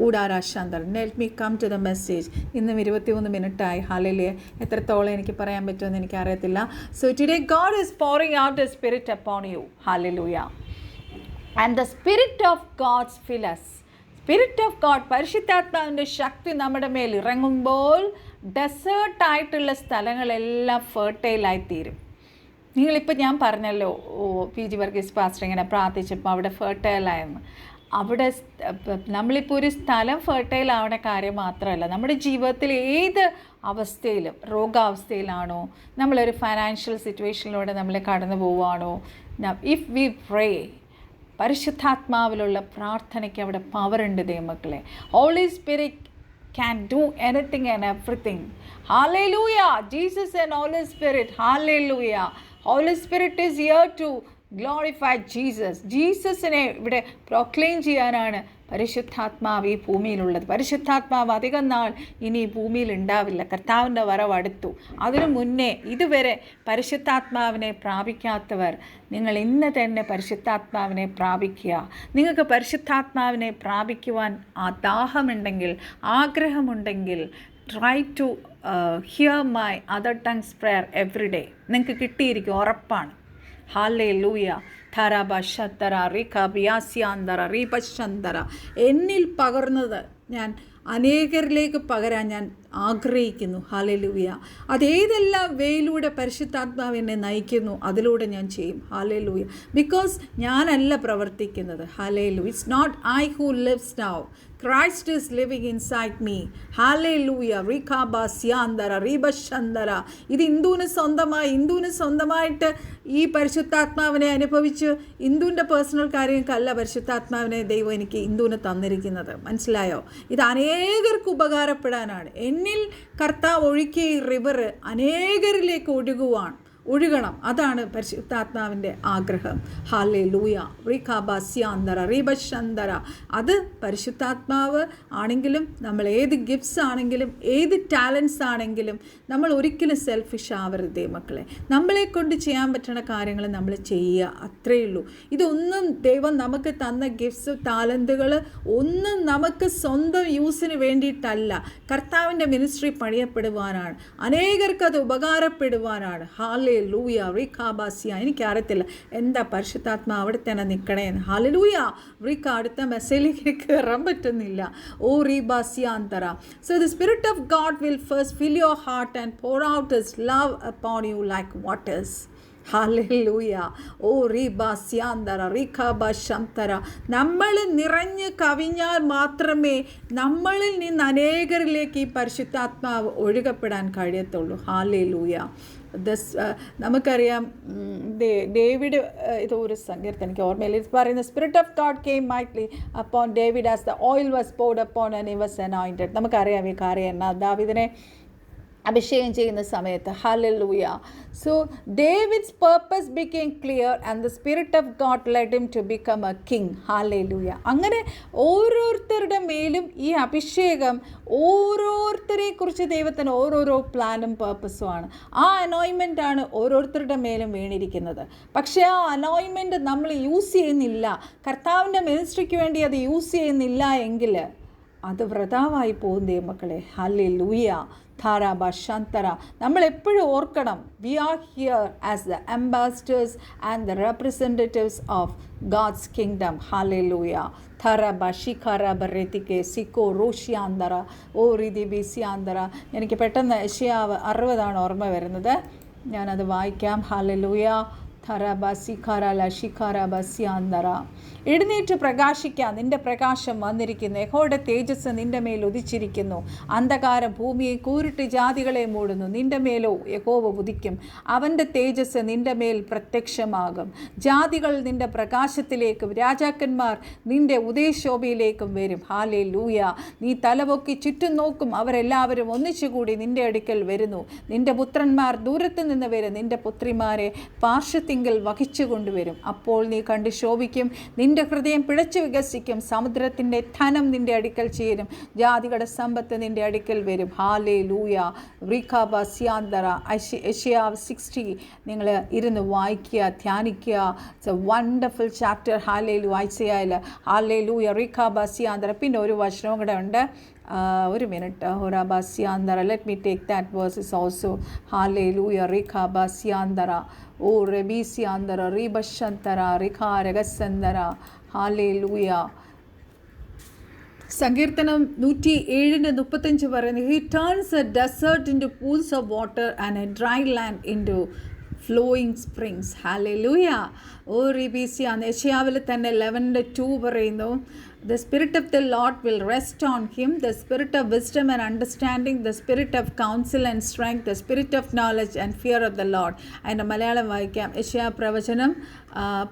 ഊടാരാശാന്തർ. Let me come to the message. ഇന്നും 23 മിനിറ്റായി. ഹല്ലേലൂയ. എത്രത്തോളം എനിക്ക് പറയാൻ പറ്റുമെന്ന് എനിക്കറിയത്തില്ല. So today God is pouring out His Spirit upon you. Hallelujah. And the Spirit of God fill us. Spirit of God, പരിശുദ്ധാത്മാവിൻ്റെ ശക്തി നമ്മുടെ മേൽ ഇറങ്ങുമ്പോൾ ഡെസേർട്ടായിട്ടുള്ള സ്ഥലങ്ങളെല്ലാം ഫെർട്ടൈലായിത്തീരും. നിങ്ങളിപ്പോൾ ഞാൻ പറഞ്ഞല്ലോ, PG വർഗീസ് പാസ്റ്റർ ഇങ്ങനെ പ്രാർത്ഥിച്ചപ്പോൾ അവിടെ ഫെർട്ടൈലായെന്ന്. അവിടെ നമ്മളിപ്പോൾ ഒരു സ്ഥലം ഫെർട്ടൈൽ ആവുന്ന കാര്യം മാത്രമല്ല, നമ്മുടെ ജീവിതത്തിൽ ഏത് അവസ്ഥയിലും, രോഗാവസ്ഥയിലാണോ, നമ്മളൊരു ഫൈനാൻഷ്യൽ സിറ്റുവേഷനിലൂടെ നമ്മൾ കടന്നു പോവുകയാണോ, ഇഫ് വി പ്രേ, പരിശുദ്ധാത്മാവിലുള്ള പ്രാർത്ഥനയ്ക്ക് അവിടെ പവറുണ്ട് ദൈവമക്കളെ. Holy spirit can do anything and everything. Hallelujah. Jesus and holy spirit. Hallelujah. Holy spirit is here to glorify Jesus. ജീസസിനെ ഇവിടെ പ്രൊക്ലെയിം ചെയ്യാനാണ് പരിശുദ്ധാത്മാവ് ഈ ഭൂമിയിലുള്ളത്. പരിശുദ്ധാത്മാവ് അധികം നാൾ ഇനി ഈ ഭൂമിയിൽ ഉണ്ടാവില്ല. കർത്താവിൻ്റെ വരവ് അടുത്തു. അതിനു മുന്നേ ഇതുവരെ പരിശുദ്ധാത്മാവിനെ പ്രാപിക്കാത്തവർ, നിങ്ങൾ ഇന്ന് തന്നെ പരിശുദ്ധാത്മാവിനെ പ്രാപിക്കുക. നിങ്ങൾക്ക് പരിശുദ്ധാത്മാവിനെ പ്രാപിക്കുവാൻ ദാഹമുണ്ടെങ്കിൽ, ആഗ്രഹമുണ്ടെങ്കിൽ, try to hear my other tongues prayer every day. നിങ്ങൾക്ക് കിട്ടിയിരിക്കും, ഉറപ്പാണ്. ഹാലേലൂയ. ധരബശന്തര റിഖബിയാസ്യാന്തര റീപശന്തര. എന്നിൽ പകർന്നത് ഞാൻ അനേകരിലേക്ക് പകരാൻ ഞാൻ ആഗ്രഹിക്കുന്നു. ഹല്ലേലൂയ. അതേതെല്ലാം വേയിലൂടെ പരിശുദ്ധാത്മാവ് എന്നെ നയിക്കുന്നു അതിലൂടെ ഞാൻ ചെയ്യും. ഹല്ലേലൂയ. ബിക്കോസ് ഞാനല്ല പ്രവർത്തിക്കുന്നത്. ഹല്ലേലൂയ. It's not I who lives now, Christ is living inside me. Hallelujah. Rikabasyanthara Ribashandara. ഇത് ഇന്ദുവിന് സ്വന്തമായിട്ട് ഈ പരിശുദ്ധാത്മാവിനെ അനുഭവിച്ച് ഇന്ദുവിൻ്റെ പേഴ്സണൽ കാര്യങ്ങൾക്കല്ല പരിശുദ്ധാത്മാവിനെ ദൈവം എനിക്ക് ഇന്ദുവിന് തന്നിരിക്കുന്നത്. മനസ്സിലായോ? ഇത് അനേകർക്ക് ഉപകാരപ്പെടാനാണ്. എന്നിൽ കർത്താവ് ഒഴുക്കിയ ഈ റിവർ അനേകരിലേക്ക് ഒഴുകണം. അതാണ് പരിശുദ്ധാത്മാവിൻ്റെ ആഗ്രഹം. ഹല്ലേലൂയ. റിഖബസ്യാന്തര റീബശന്തര. അത് പരിശുദ്ധാത്മാവ് ആണെങ്കിലും നമ്മൾ ഏത് ഗിഫ്റ്റ്സ് ആണെങ്കിലും ഏത് ടാലൻസ് ആണെങ്കിലും നമ്മൾ ഒരിക്കലും സെൽഫിഷ് ആവരുതേ മക്കളെ. നമ്മളെ കൊണ്ട് ചെയ്യാൻ പറ്റുന്ന കാര്യങ്ങൾ നമ്മൾ ചെയ്യുക, അത്രയേ ഉള്ളൂ. ഇതൊന്നും ദൈവം നമുക്ക് തന്ന ഗിഫ്റ്റ്സ് ടാലൻറ്റുകൾ ഒന്നും നമുക്ക് സ്വന്തം യൂസിന് വേണ്ടിയിട്ടല്ല. കർത്താവിൻ്റെ മിനിസ്ട്രി പണിയപ്പെടുവാനാണ്, അനേകർക്ക് അത് ഉപകാരപ്പെടുവാനാണ്. ഹല്ലേലൂയ. റിഖബസ്യ. എനിക്കറിയത്തില്ല എന്താ പരിശുദ്ധാത്മാവ് അവിടെ തന്നെ നിൽക്കണേന്ന്. ഹല്ലേലൂയ. റിഖ അടുത്ത മെസ്സേജിലേക്ക് കയറാൻ പറ്റുന്നില്ല. ഓ റീബാസ്യാന്തര. So the spirit of God will first fill your heart and pour out his love upon you like waters. Hallelujah. Oh റീബാസ്യാന്തര റിഖബശന്തര. നമ്മൾ നിറഞ്ഞ് കവിഞ്ഞാൽ മാത്രമേ നമ്മളിൽ നിന്ന് അനേകരിലേക്ക് ഈ പരിശുദ്ധാത്മാവ് ഒഴുകപ്പെടാൻ കഴിയത്തുള്ളൂ. ഹല്ലേലൂയ. നമുക്കറിയാം ഡേവിഡ് ഇത് ഒരു സങ്കീർത്തനം എനിക്ക് ഓർമ്മയില്ല. ഇത് പറയുന്ന spirit of God came mightily upon David as the oil was poured upon and he was anointed. നമുക്കറിയാം ഈ കാര്യം എന്നാ ദാവീദിനെ അഭിഷേകം ചെയ്യുന്ന സമയത്ത്. ഹല്ലേലൂയ. So David's purpose became clear and the spirit of God led him to become a king. ഹല്ലേലൂയ. അങ്ങനെ ഓരോരുത്തരുടെ മേലും ഈ അഭിഷേകം ഓരോരുത്തരെക്കുറിച്ച് ദൈവത്തിന് ഓരോരോ പ്ലാനും പേർപ്പസുമാണ്. ആ അനോയിൻമെൻ്റ് ആണ് ഓരോരുത്തരുടെ മേലും വീണിരിക്കുന്നത്. പക്ഷേ ആ അനോയിൻമെൻറ്റ് നമ്മൾ യൂസ് ചെയ്യുന്നില്ല, കർത്താവിൻ്റെ മിനിസ്ട്രിക്ക് വേണ്ടി അത് യൂസ് ചെയ്യുന്നില്ല എങ്കിൽ അത് വൃഥാവായി പോകും ദൈവമക്കളെ. ഹല്ലേലൂയ. ധാരാബശന്തര. നമ്മളെപ്പോഴും ഓർക്കണം, we are here as the ambassadors and the representatives of God's kingdom. Hallelujah. ധരബഷിഖരബറെത്തിക്കെ സിക്കോ റോഷ്യാന്തര ഓ റിതി ബിസ്യാന്തര. എനിക്ക് പെട്ടെന്ന് യശയാവ് 60 ഓർമ്മ വരുന്നത്. ഞാനത് വായിക്കാം. ഹല്ലേലൂയ. ധരബസിഖരലഷിഖരബസ്യാന്തര. എഴുന്നേറ്റ് പ്രകാശിക്കാം, നിന്റെ പ്രകാശം വന്നിരിക്കുന്നു. യഹോവയുടെ തേജസ് നിന്റെ മേൽ ഉദിച്ചിരിക്കുന്നു. അന്ധകാരം ഭൂമിയെ കൂരിട്ട് ജാതികളെ മൂടുന്നു. നിന്റെ മേലോ യഹോവ ഉദിക്കും, അവൻ്റെ തേജസ് നിന്റെ മേൽ പ്രത്യക്ഷമാകും. ജാതികൾ നിന്റെ പ്രകാശത്തിലേക്കും രാജാക്കന്മാർ നിന്റെ ഉദയശോഭയിലേക്കും വരും. ഹല്ലേലൂയ. നീ തലപൊക്കി ചുറ്റും നോക്കും, അവരെല്ലാവരും ഒന്നിച്ചുകൂടി നിന്റെ അടുക്കൽ വരുന്നു. നിന്റെ പുത്രന്മാർ ദൂരത്ത് നിന്ന് വരും, നിന്റെ പുത്രിമാരെ പാർശ്വത്തിങ്കൽ വഹിച്ചു കൊണ്ടുവരും. അപ്പോൾ നീ കണ്ട് ശോഭിക്കും, നിന്റെ ഹൃദയം പിഴച്ചു വികസിക്കും. സമുദ്രത്തിൻ്റെ ധനം നിന്റെ അടുക്കൽ ചേരും, ജാതികളുടെ സമ്പത്ത് നിന്റെ അടുക്കൽ വരും. ഹല്ലേലൂയ. റിഖബസ്യാന്തര. യെശയ്യാവ് 60 നിങ്ങൾ ഇരുന്ന് വായിക്കുക, ധ്യാനിക്കുക. It's a wonderful chapter. Hallelujah. ഐസയായിൽ ഹല്ലേലൂയ. റിഖബസ്യാന്തര. പിന്നെ ഒരു വചനവും കൂടെ ഉണ്ട്. ഒരു മിനിറ്റ്. ഹോറാബസ്യാന്തര. Let me take that verses also. Hallelujah. റിഖബസ്യാന്തര. ഓ റെബീസ്യാന്തര റീബശന്തര റിഖാരഗസന്തര. ഹല്ലേലൂയ. സങ്കീർത്തനം 107:35 പറയുന്നത്, he turns a desert into pools of water and a dry land into flowing springs. Hallelujah. Oh റിബീസ്യാന്ന്. യെശയ്യാവിൽ തന്നെ 11:2 പറയുന്നു, the spirit of the Lord will rest on him, the spirit of wisdom and understanding, the spirit of counsel and strength, the spirit of knowledge and fear of the Lord. അതിൻ്റെ മലയാളം വായിക്കാം. യെശയ്യാ പ്രവചനം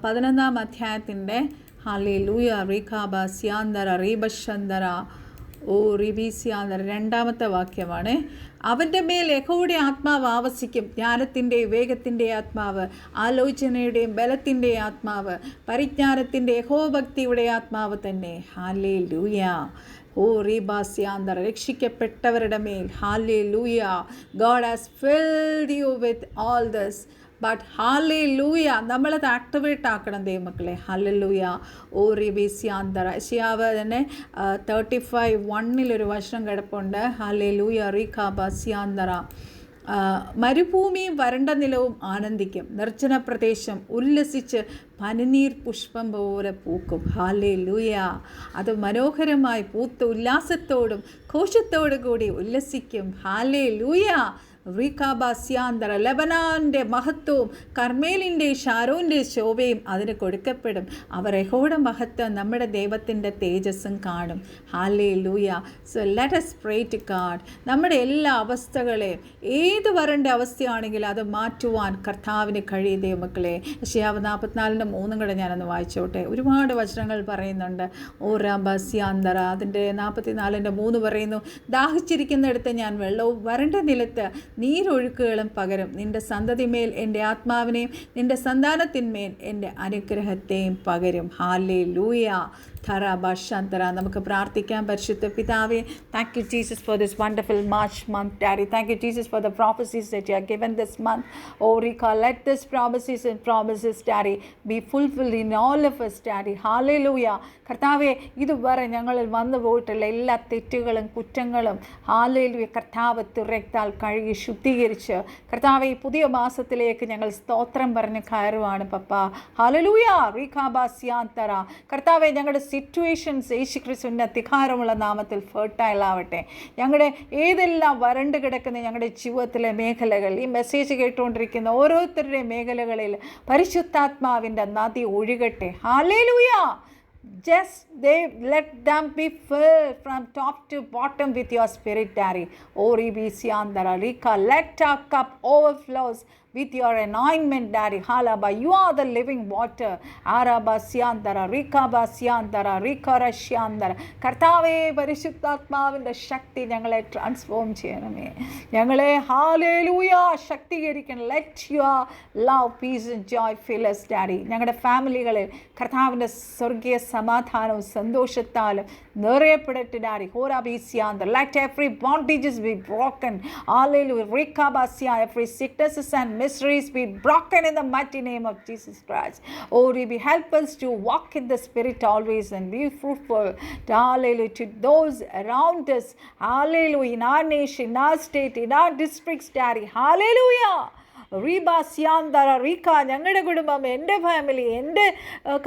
11-ാം അധ്യായത്തിൻ്റെ hallelujah. റിഖബസ്യാന്തര റീബശന്തര ഓ റിബീസ്യാന്തര 2-ാമത്തെ വാക്യമാണ്. അവൻ്റെ മേൽ യഹോവയുടെ ആത്മാവ് ആവസിക്കും, ജ്ഞാനത്തിൻ്റെ വേഗത്തിൻ്റെ ആത്മാവ്, ആലോചനയുടെയും ബലത്തിൻ്റെ ആത്മാവ്, പരിജ്ഞാനത്തിൻ്റെ യഹോഭക്തിയുടെ ആത്മാവ് തന്നെ. ഹല്ലേലൂയ. ഓ റീബാസ്യാന്തര. രക്ഷിക്കപ്പെട്ടവരുടെ മേൽ. Hallelujah. God has filled you with all this. But hallelujah, നമ്മളത് ആക്ടിവേറ്റ് ആക്കണം ദൈവമക്കളെ. ഹല്ലേലൂയ. ഓ റിബീസ്യാന്തര. യെശയ്യാവ് തന്നെ 35:1 ഒരു വചനം കിടപ്പുണ്ട്. ഹല്ലേലൂയ. റിഖബസ്യാന്തര. മരുഭൂമിയും വരണ്ട നിലവും ആനന്ദിക്കും, നിർജ്ജന പ്രദേശം ഉല്ലസിച്ച് പനിനീർ പുഷ്പം പോലെ പൂക്കും. ഹല്ലേലൂയ. അത് മനോഹരമായി പൂത്ത് ഉല്ലാസത്തോടും ഘോഷത്തോടു കൂടി ഉല്ലസിക്കും. ഹല്ലേലൂയ. റീകാബാസ്യാന്തര ലെബനാൻ്റെ മഹത്വവും കർമ്മേലിൻ്റെ ഷാരോൻ്റെ ശോഭയും അതിന് കൊടുക്കപ്പെടും. അവർ യഹോവയുടെ മഹത്വം നമ്മുടെ ദൈവത്തിൻ്റെ തേജസ്സും കാണും. Hallelujah. So let us pray to God. നമ്മുടെ എല്ലാ അവസ്ഥകളെയും, ഏത് വരണ്ട അവസ്ഥയാണെങ്കിലും അത് മാറ്റുവാൻ കർത്താവിന് കഴിയും ദൈവമക്കളെ. യെശയ്യാവ് 44:3 കൂടെ ഞാനൊന്ന് വായിച്ചോട്ടെ. ഒരുപാട് വചനങ്ങൾ പറയുന്നുണ്ട്. ഓ റാബാസ്യാന്തര, അതിൻ്റെ 44:3 പറയുന്നു, ദാഹിച്ചിരിക്കുന്നിടത്ത് ഞാൻ വെള്ളവും വരണ്ട നിലത്ത് നീരൊഴുക്കുകളും പകരും. നിന്റെ സന്തതിമേൽ എൻ്റെ ആത്മാവിനെയും നിന്റെ സന്താനത്തിന്മേൽ എൻ്റെ അനുഗ്രഹത്തെയും പകരും. ഹല്ലേലൂയ. ധരാബാഷാന്തര. നമുക്ക് പ്രാർത്ഥിക്കാം. പരിശുദ്ധ പിതാവേ, thank you Jesus for this wonderful March month daddy. Thank you Jesus for the prophecies that you have given this month. Oh Rika, let this promises and promises daddy be fulfilled in all of us daddy. Hallelujah. കർത്താവെ, ഇതുവരെ ഞങ്ങളിൽ വന്നു പോയിട്ടുള്ള എല്ലാ തെറ്റുകളും കുറ്റങ്ങളും hallelujah കർത്താവ് തിരക്താൽ കഴുകി ശുദ്ധീകരിച്ച് കർത്താവെ ഈ പുതിയ മാസത്തിലേക്ക് ഞങ്ങൾ സ്തോത്രം പറഞ്ഞ് കയറുവാണ് പപ്പ. ഹല്ലേലൂയ. റീകാബാസ്യാന്തര. കർത്താവെ, ഞങ്ങളുടെ സിറ്റുവേഷൻസ് യേശുക്രിസ്തുവിൻ്റെ അധികാരമുള്ള നാമത്തിൽ ഫെർട്ടൈൽ ആവട്ടെ. ഞങ്ങളുടെ ഏതെല്ലാം വരണ്ട് കിടക്കുന്ന ഞങ്ങളുടെ ജീവിതത്തിലെ മേഖലകൾ, ഈ മെസ്സേജ് കേട്ടുകൊണ്ടിരിക്കുന്ന ഓരോരുത്തരുടെയും മേഖലകളിൽ പരിശുദ്ധാത്മാവിൻ്റെ നദി ഒഴുകട്ടെ. Hallelujah. Just let them be filled from top to bottom with your spirit, Daddy. Oh, Ribisiandara Rika, let our cup overflows with your anointment, Daddy. Halaba, you are the living water. Arabasiandara Rika Basiandara Rika Rashyandara. കർത്താവേ, പരിശുദ്ധാത്മാവിൻ്റെ ശക്തി ഞങ്ങളെ transform ചെയ്യണമേ. ഞങ്ങളെ ഹല്ലേലൂയ ശക്തീകരിക്കണം. Let your love, peace and joy fill us, Daddy. ഞങ്ങളുടെ ഫാമിലികളിൽ കർത്താവിൻ്റെ സ്വർഗീയ സമാധാനവും സന്തോഷത്താലും നിറയപ്പെടട്ടെ Daddy. ഹോരാബീസിയാന്തർ. Let every bondages be broken. Hallelujah. Rikabasya, every sicknesses and mysteries be broken in the mighty name of Jesus Christ. Oh, Ribi, help us to walk in the Spirit always and be fruitful. Hallelujah. To those around us. Hallelujah. In our nation, in our state, in our districts, Daddy. Hallelujah. റീബാസ്യാന്തര റീക്ക. ഞങ്ങളുടെ കുടുംബം, എൻ്റെ family, എൻ്റെ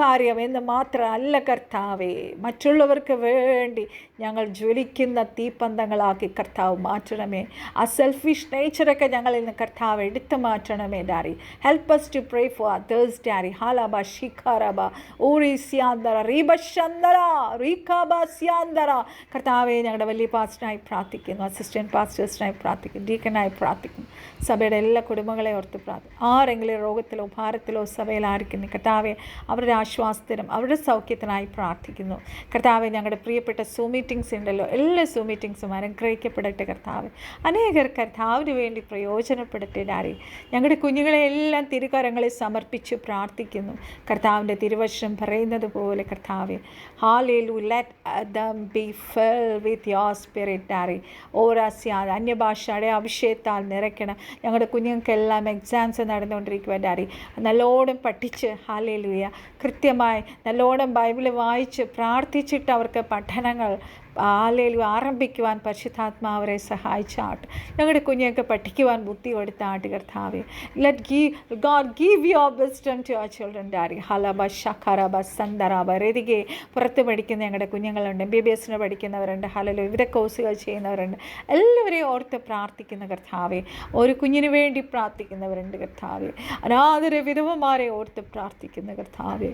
കാര്യം എന്ന് മാത്രമല്ല കർത്താവേ, മറ്റുള്ളവർക്ക് വേണ്ടി ഞങ്ങൾ ജ്വലിക്കുന്ന തീപ്പന്തങ്ങളാക്കി കർത്താവ് മാറ്റണമേ. ആ സെൽഫിഷ് നേച്ചറൊക്കെ ഞങ്ങളിൽ നിന്ന് കർത്താവ് എടുത്തു മാറ്റണമേ daddy. Help us to pray for others daddy. ഹാലാബ ഷിഖാരബ ഊറിസ്യാന്തര റീബശന്തര റീഖാബാസ്യാന്തര. കർത്താവെ, ഞങ്ങളുടെ വലിയ പാസ്റ്ററായി പ്രാർത്ഥിക്കുന്നു, അസിസ്റ്റൻറ്റ് പാസ്റ്റേഴ്സിനായി പ്രാർത്ഥിക്കുന്നു, ഡീക്കനായി പ്രാർത്ഥിക്കുന്നു, സഭയുടെ എല്ലാ കുടുംബങ്ങളെ ഓർത്ത് പ്രാർത്ഥിക്കും. ആരെങ്കിലും രോഗത്തിലോ ഭാരത്തിലോ സഭയിലായിരിക്കുന്നു കർത്താവെ, അവരുടെ ആശ്വാസത്തിനും അവരുടെ സൗഖ്യത്തിനായി പ്രാർത്ഥിക്കുന്നു. കർത്താവെ, ഞങ്ങളുടെ പ്രിയപ്പെട്ട സൂം മീറ്റിംഗ്സ് ഉണ്ടല്ലോ, എല്ലാ സൂം മീറ്റിംഗ്സും അനുഗ്രഹിക്കപ്പെടട്ടെ കർത്താവ്. അനേകർ കർത്താവിന് വേണ്ടി പ്രയോജനപ്പെടട്ടെ ഡാഡി. ഞങ്ങളുടെ കുഞ്ഞുങ്ങളെ എല്ലാം തിരുകരങ്ങളിൽ സമർപ്പിച്ച് പ്രാർത്ഥിക്കുന്നു. കർത്താവിൻ്റെ തിരുവചനം പറയുന്നത് പോലെ കർത്താവെ, hallelujah, let them be filled with your spirit daddy. ഓരാസ്യ അന്യഭാഷയുടെ അഭിഷേകത്താൽ നിറയ്ക്കണം. ഞങ്ങളുടെ കുഞ്ഞുങ്ങൾക്കെല്ലാം എക്സാംസ് നടന്നുകൊണ്ടിരിക്കുക ഡാഡി. നല്ലോണം പഠിച്ച് ഹല്ലേലൂയ കൃത്യമായി നല്ലോണം ബൈബിൾ വായിച്ച് പ്രാർത്ഥിച്ചിട്ട് അവർക്ക് പഠനങ്ങൾ ഹല്ലേലൂയ ആരംഭിക്കുവാൻ പരിശുദ്ധാത്മാവരെ സഹായിച്ചാട്ട്. ഞങ്ങളുടെ കുഞ്ഞുങ്ങൾക്ക് പഠിക്കുവാൻ ബുദ്ധി കൊടുത്താട്ട് കർത്താവെ. Let God give your wisdom to your children daddy. ഹലബ ഷഖറബ സന്ദറബ രതികെ. പുറത്ത് പഠിക്കുന്ന ഞങ്ങളുടെ കുഞ്ഞുങ്ങളുണ്ട്, MBBS പഠിക്കുന്നവരുണ്ട്, ഹല്ലേലൂയ വിവിധ കോഴ്സുകൾ ചെയ്യുന്നവരുണ്ട്. എല്ലാവരെയും ഓർത്ത് പ്രാർത്ഥിക്കുന്ന കർത്താവെ. ഒരു കുഞ്ഞിന് വേണ്ടി പ്രാർത്ഥിക്കുന്നവരുണ്ട് കർത്താവെ. അനാഥര വിധവമാരെ ഓർത്ത് പ്രാർത്ഥിക്കുന്ന കർത്താവെ.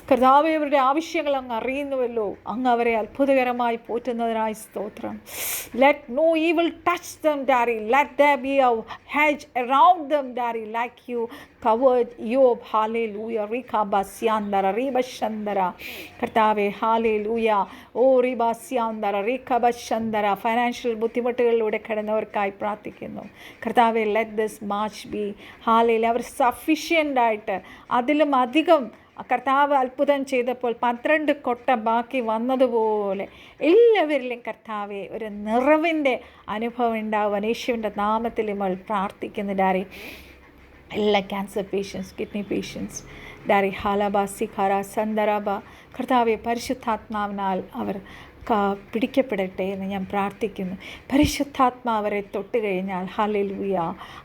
കർത്താവെ, അവരുടെ ആവശ്യങ്ങൾ അങ്ങ് അറിയുന്നുവല്ലോ. അങ്ങ് അവരെ അത്ഭുതകരമായി പോറ്റുന്നതിനായി സ്തോത്രം. Let no evil touch them, Daddy. Let there be a hedge around them, Daddy, like you covered Job. Hallelujah. Rikabasyandara Ribashandara. കർത്താവെ, ഹാലേലൂയ. ഓ റിബാസ്യാന്തര റീഖബശന്തര. ഫൈനാൻഷ്യൽ ബുദ്ധിമുട്ടുകളിലൂടെ കടന്നവർക്കായി പ്രാർത്ഥിക്കുന്നു കർത്താവെ. Let this much be hallelujah. അവർ സഫിഷ്യൻ്റായിട്ട് അതിലും അധികം കർത്താവ് അത്ഭുതം ചെയ്തപ്പോൾ 12 കൊട്ട ബാക്കി വന്നതുപോലെ എല്ലാവരിലും കർത്താവെ ഒരു നിറവിൻ്റെ അനുഭവം ഉണ്ടാവുവാൻ യേശുവിൻ്റെ നാമത്തിൽ നമ്മൾ പ്രാർത്ഥിക്കുന്നു ഡാഡി. എല്ലാ cancer patients, kidney patients daddy. ഹാലബ സിഖാര സന്ദരബ. കർത്താവെ, പരിശുദ്ധാത്മാവിനാൽ അവർ പിടിക്കപ്പെടട്ടെ എന്ന് ഞാൻ പ്രാർത്ഥിക്കുന്നു. പരിശുദ്ധാത്മാവ് അവരെ തൊട്ട് കഴിഞ്ഞാൽ ഹല്ലേലൂയ,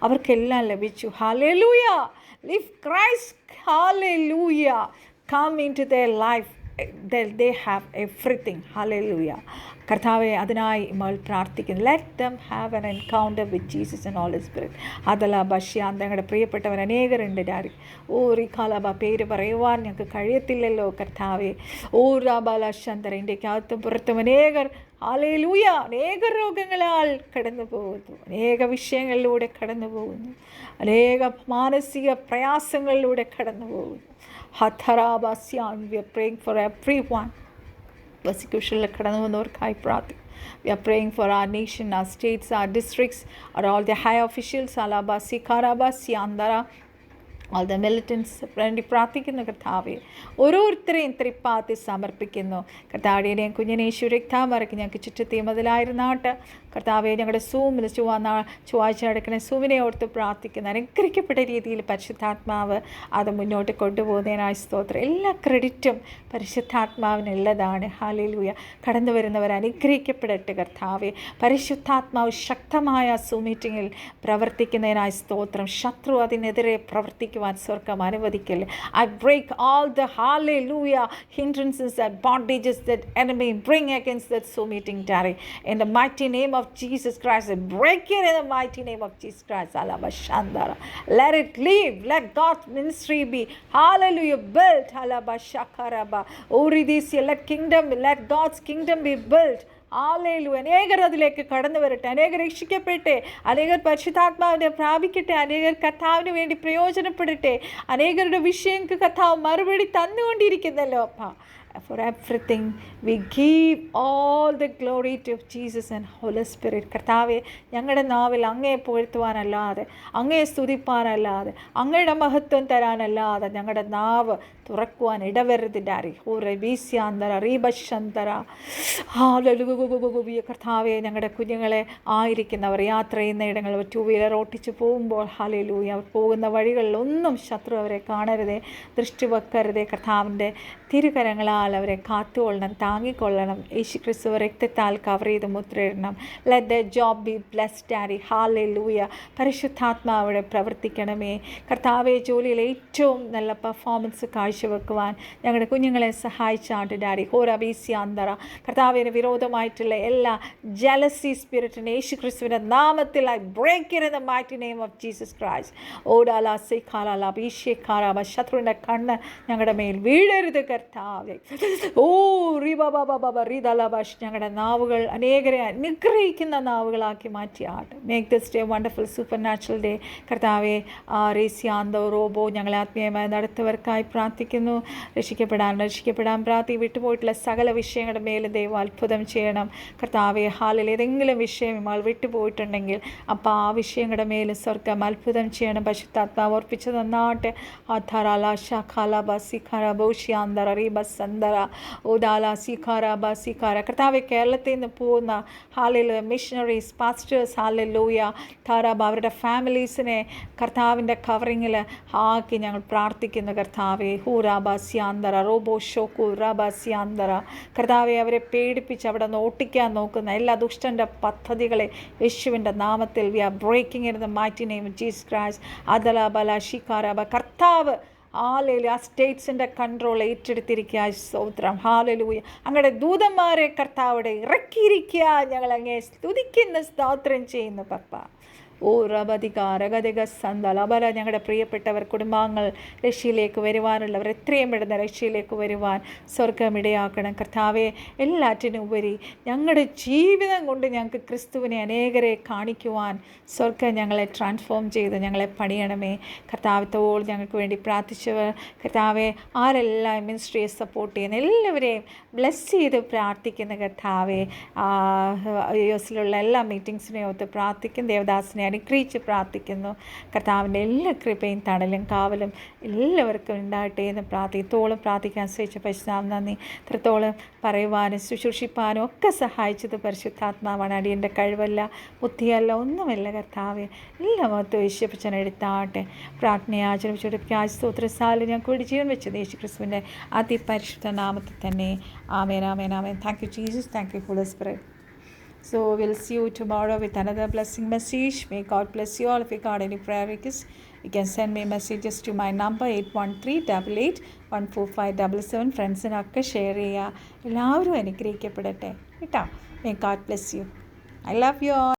അവർക്കെല്ലാം ലഭിച്ചു. Hallelujah, live Christ, hallelujah, come into their life, they have everything. Hallelujah. കർത്താവെ, അതിനായി നമ്മൾ പ്രാർത്ഥിക്കുന്നു. Let them have an encounter with Jesus and holy spirit. അതല ബഷ്യാന്ത, ഞങ്ങളുടെ പ്രിയപ്പെട്ടവർ അനേകരുണ്ട് ഡാഡി. ഓ റിഖാലബ, പേര് പറയുവാൻ ഞങ്ങൾക്ക് കഴിയത്തില്ലല്ലോ കർത്താവെ. ഓ റാബാലശന്തര, ഇന്ത്യക്കകത്തും പുറത്തും അനേകർ ഹല്ലേലൂയ അനേക രോഗങ്ങളാൽ കടന്നു പോകുന്നു, അനേക വിഷയങ്ങളിലൂടെ കടന്നു പോകുന്നു, അനേക മാനസിക പ്രയാസങ്ങളിലൂടെ കടന്നു പോകുന്നു. ഹഥറാബാസ്യാൻ, we are praying for everyone. പെർസിക്യൂഷനിൽ കടന്നു വന്നവർക്കായി പ്രാർത്ഥിക്കും. We are praying for our nation, our states, our districts, or all the high officials, Alabasi, Karabasi, Andara, all the militants വേണ്ടി പ്രാർത്ഥിക്കുന്നു കർത്താവെ. ഓരോരുത്തരെയും തൃപ്പാത്തി സമർപ്പിക്കുന്നു കർത്താവിനെയും കുഞ്ഞിനേശു രക്താമറയ്ക്ക് ഞങ്ങൾക്ക് ചുറ്റത്തെയും അതിലായിരുന്നാട്ട് കർത്താവെ, ഞങ്ങളുടെ സൂമിൽ ചൊവ്വാഴ്ച നടക്കുന്ന സൂമിനെ ഓർത്ത് പ്രാർത്ഥിക്കുന്നു. അനുഗ്രഹിക്കപ്പെട്ട രീതിയിൽ പരിശുദ്ധാത്മാവ് അത് മുന്നോട്ട് കൊണ്ടുപോകുന്നതിനായി സ്തോത്രം. എല്ലാ ക്രെഡിറ്റും പരിശുദ്ധാത്മാവിനുള്ളതാണ്. ഹല്ലേലൂയ. കടന്നു വരുന്നവർ അനുഗ്രഹിക്കപ്പെടട്ടെ കർത്താവെ. പരിശുദ്ധാത്മാവ് ശക്തമായ സൂം മീറ്റിങ്ങിൽ പ്രവർത്തിക്കുന്നതിനായി സ്തോത്രം. ശത്രു അതിനെതിരെ പ്രവർത്തിക്കുവാൻ സ്വർഗം അനുവദിക്കല്ലേ. I break all the hallelujah hindrances and bondages that enemy bring against that Zoom meeting, Daddy. In the mighty name of Jesus Christ, I break it in the mighty name of Jesus Christ. Alabashandara. Let it leave. Let God's ministry be, hallelujah, built. Alabashakaraba. Oridisi, let God's kingdom be built. Hallelujah. അനേകർ അതിലേക്ക് കടന്നു വരട്ടെ, അനേകർ രക്ഷിക്കപ്പെട്ടെ, അനേകർ പരിശുദ്ധാത്മാവിനെ പ്രാപിക്കട്ടെ, അനേകർ കർത്താവിന് വേണ്ടി പ്രയോജനപ്പെടട്ടെ. അനേകരുടെ വിഷയങ്ങൾക്ക് കർത്താവ് മറുപടി തന്നുകൊണ്ടിരിക്കുന്നല്ലോ അപ്പ. For everything we give all the glory to Jesus and Holy Spirit. കർത്താവെ, ഞങ്ങളുടെ നാവിൽ അങ്ങയെ പുകഴ്ത്തുവാനല്ലാതെ, അങ്ങയെ സ്തുതിപ്പാനല്ലാതെ, അങ്ങയുടെ മഹത്വം തരാനല്ലാതെ ഞങ്ങളുടെ നാവ് തുറക്കുവാൻ ഇടവരുത് ഡാരി. ഓ റബീസ്യാന്തര റീബശന്തര. ഹാലലുയ. കർത്താവെ, ഞങ്ങളുടെ കുഞ്ഞുങ്ങളെ ആയിരിക്കുന്നവർ യാത്ര ചെയ്യുന്ന ഇടങ്ങളിൽ ടൂ വീലർ ഓട്ടിച്ച് പോകുമ്പോൾ ഹല്ലേലൂയ, അവർ പോകുന്ന വഴികളിലൊന്നും ശത്രു അവരെ കാണരുതേ, ദൃഷ്ടി വെക്കരുതേ. കർത്താവിൻ്റെ തിരുകരങ്ങളാൽ അവരെ കാത്തുകൊള്ളണം, താങ്ങിക്കൊള്ളണം. യേശുക്രിസ്തു രക്തത്താൽ കവർ ചെയ്ത് മുദ്രയിടണം. Let the job be blessed daddy. Hallelujah. പരിശുദ്ധാത്മാവിടെ പ്രവർത്തിക്കണമേ കർത്താവെ. ജോലിയിൽ ഏറ്റവും നല്ല പെർഫോമൻസ് കാഴ്ചവെക്കുവാൻ ഞങ്ങളുടെ കുഞ്ഞുങ്ങളെ സഹായിച്ചാട്ട് ഡാഡി. ഹോറബീസ്യാന്തറ. കർത്താവിന് വിരോധമായിട്ടുള്ള എല്ലാ ജലസി സ്പിരിറ്റിനെ യേശുക്രിസ്തുവിൻ്റെ നാമത്തിൽ I break it in the mighty name of Jesus Christ. ഓടാല സൈഖാല അഭിഷേകാരാബ. ശത്രുവിൻ്റെ കണ്ണ് ഞങ്ങളുടെ മേൽ വീഴരുത് കർത്താവെ. ഓ റിബാബാബാബ റീദാലാബാഷ്. ഞങ്ങളുടെ നാവുകൾ അനേകരെ അനുഗ്രഹിക്കുന്ന നാവുകളാക്കി മാറ്റിയാട്ട്. Make this day wonderful supernatural day കർത്താവെ. റേസ്യാന്തോ റോബോ ഞങ്ങളെ ആത്മീയമായി നടത്തുവർക്കായി പ്രാർത്ഥിക്കുന്നു. രക്ഷിക്കപ്പെടാൻ വിട്ടുപോയിട്ടുള്ള സകല വിഷയങ്ങളുടെ മേലും ദൈവം അത്ഭുതം ചെയ്യണം കർത്താവെ. ഹാലിൽ ഏതെങ്കിലും വിഷയം നമ്മൾ വിട്ടുപോയിട്ടുണ്ടെങ്കിൽ അപ്പോൾ ആ വിഷയങ്ങളുടെ മേലും സ്വർഗം അത്ഭുതം ചെയ്യണം. പരിശുദ്ധാത്മാവ് ഓർപ്പിച്ച് തന്നാട്ടെ. ആധാരാല ഷാഖാല ബസിഖാര ബോഷ്യാന്തര റീബസന്തര ഓദാല സിഖാര ബസിഖാര. കർത്താവെ, കേരളത്തിൽ നിന്ന് പോകുന്ന ഹാലയിലൂയ മിഷണറീസ്, പാസ്റ്റേഴ്സ് ഹാലലൂയ താരാബ, അവരുടെ ഫാമിലീസിനെ കർത്താവിൻ്റെ കവറിങ്ങിൽ ആക്കി ഞങ്ങൾ പ്രാർത്ഥിക്കുന്നു കർത്താവെ. ഹൂറാബാസ്യാന്തര റോബോ ഷോക്കു റാബാസ്യാന്തര. കർത്താവെ, അവരെ പേടിപ്പിച്ച് അവിടെ നിന്ന് ഓട്ടിക്കാൻ നോക്കുന്ന എല്ലാ ദുഷ്ടൻ്റെ പദ്ധതികളെ യേശുവിൻ്റെ നാമത്തിൽ we are breaking in the mighty name of Jesus Christ. അതല ബല ഷിഖാരബ. കർത്താവ് ഹാലലൂയ ആ സ്റ്റേറ്റ്സിൻ്റെ കൺട്രോൾ ഏറ്റെടുത്തിരിക്കുക. സ്തോത്രം. ഹാലലൂയ. അങ്ങയുടെ ദൂതന്മാരെ കർത്താവിടെ ഇറക്കിയിരിക്കുക. ഞങ്ങൾ അങ്ങേ സ്തുതിക്കുന്ന സ്തോത്രം ചെയ്യുന്നു പപ്പ. ഓ റബധികാരഗതിക സന്തലബല. ഞങ്ങളുടെ പ്രിയപ്പെട്ടവർ കുടുംബാംഗങ്ങൾ രക്ഷയിലേക്ക് വരുവാനുള്ളവർ എത്രയും പെടുന്ന രക്ഷയിലേക്ക് വരുവാൻ സ്വർഗം ഇടയാക്കണം കർത്താവെ. എല്ലാറ്റിനും ഉപരി ഞങ്ങളുടെ ജീവിതം കൊണ്ട് ഞങ്ങൾക്ക് ക്രിസ്തുവിനെ അനേകരെ കാണിക്കുവാൻ സ്വർഗം ഞങ്ങളെ ട്രാൻസ്ഫോം ചെയ്ത് ഞങ്ങളെ പണിയണമേ കർത്താവത്തോട്. ഞങ്ങൾക്ക് വേണ്ടി പ്രാർത്ഥിച്ചവർ കർത്താവെ, ആരെല്ലാം മിനിസ്ട്രിയെ സപ്പോർട്ട് ചെയ്യുന്ന എല്ലാവരെയും ബ്ലെസ് ചെയ്ത് പ്രാർത്ഥിക്കുന്ന കർത്താവെ. യുഎസിലുള്ള എല്ലാ മീറ്റിങ്സിനെയും ഒത്ത് പ്രാർത്ഥിക്കും. ദേവദാസിനെ അനുഗ്രഹിച്ച് പ്രാർത്ഥിക്കുന്നു. കർത്താവിൻ്റെ എല്ലാ കൃപയും തണലും കാവലും എല്ലാവർക്കും ഉണ്ടാകട്ടെ എന്ന് ഇത്രത്തോളം പ്രാർത്ഥിക്കാൻ ശ്രമിച്ച പരിശുദ്ധാത്മാവ് നന്ദി. ഇത്രത്തോളം പറയുവാനും ശുശ്രൂഷിപ്പാനും ഒക്കെ സഹായിച്ചത് പരിശുദ്ധാത്മാവാണ്. അടിയൻ്റെ കഴിവല്ല, ബുദ്ധിയല്ല, ഒന്നുമല്ല കർത്താവെ. എല്ലാ മഹത്വം യേശുപ്പച്ചൻ എടുത്താട്ടെ. പ്രാർത്ഥനയാചരണം ചുരുപ്പിക്കാൻ സ്തോത്ര സാലും ഞാൻ കൂടി ജീവൻ വെച്ചത് യേശു ക്രിസ്തുവിൻ്റെ അതിപരിശുദ്ധ നാമത്തിൽ തന്നെ. ആമേൻ, ആമേൻ, ആമേൻ. Thank you Jesus, thank you holy spirit. So we'll see you tomorrow with another blessing message. May God bless you all. If you got any prayer requests, you can send me messages to my number 8138814577. ഫ്രണ്ട്സിനൊക്കെ share ചെയ്യുക. എല്ലാവരും അനുഗ്രഹിക്കപ്പെടട്ടെ കേട്ടോ. May God bless you. I love you all.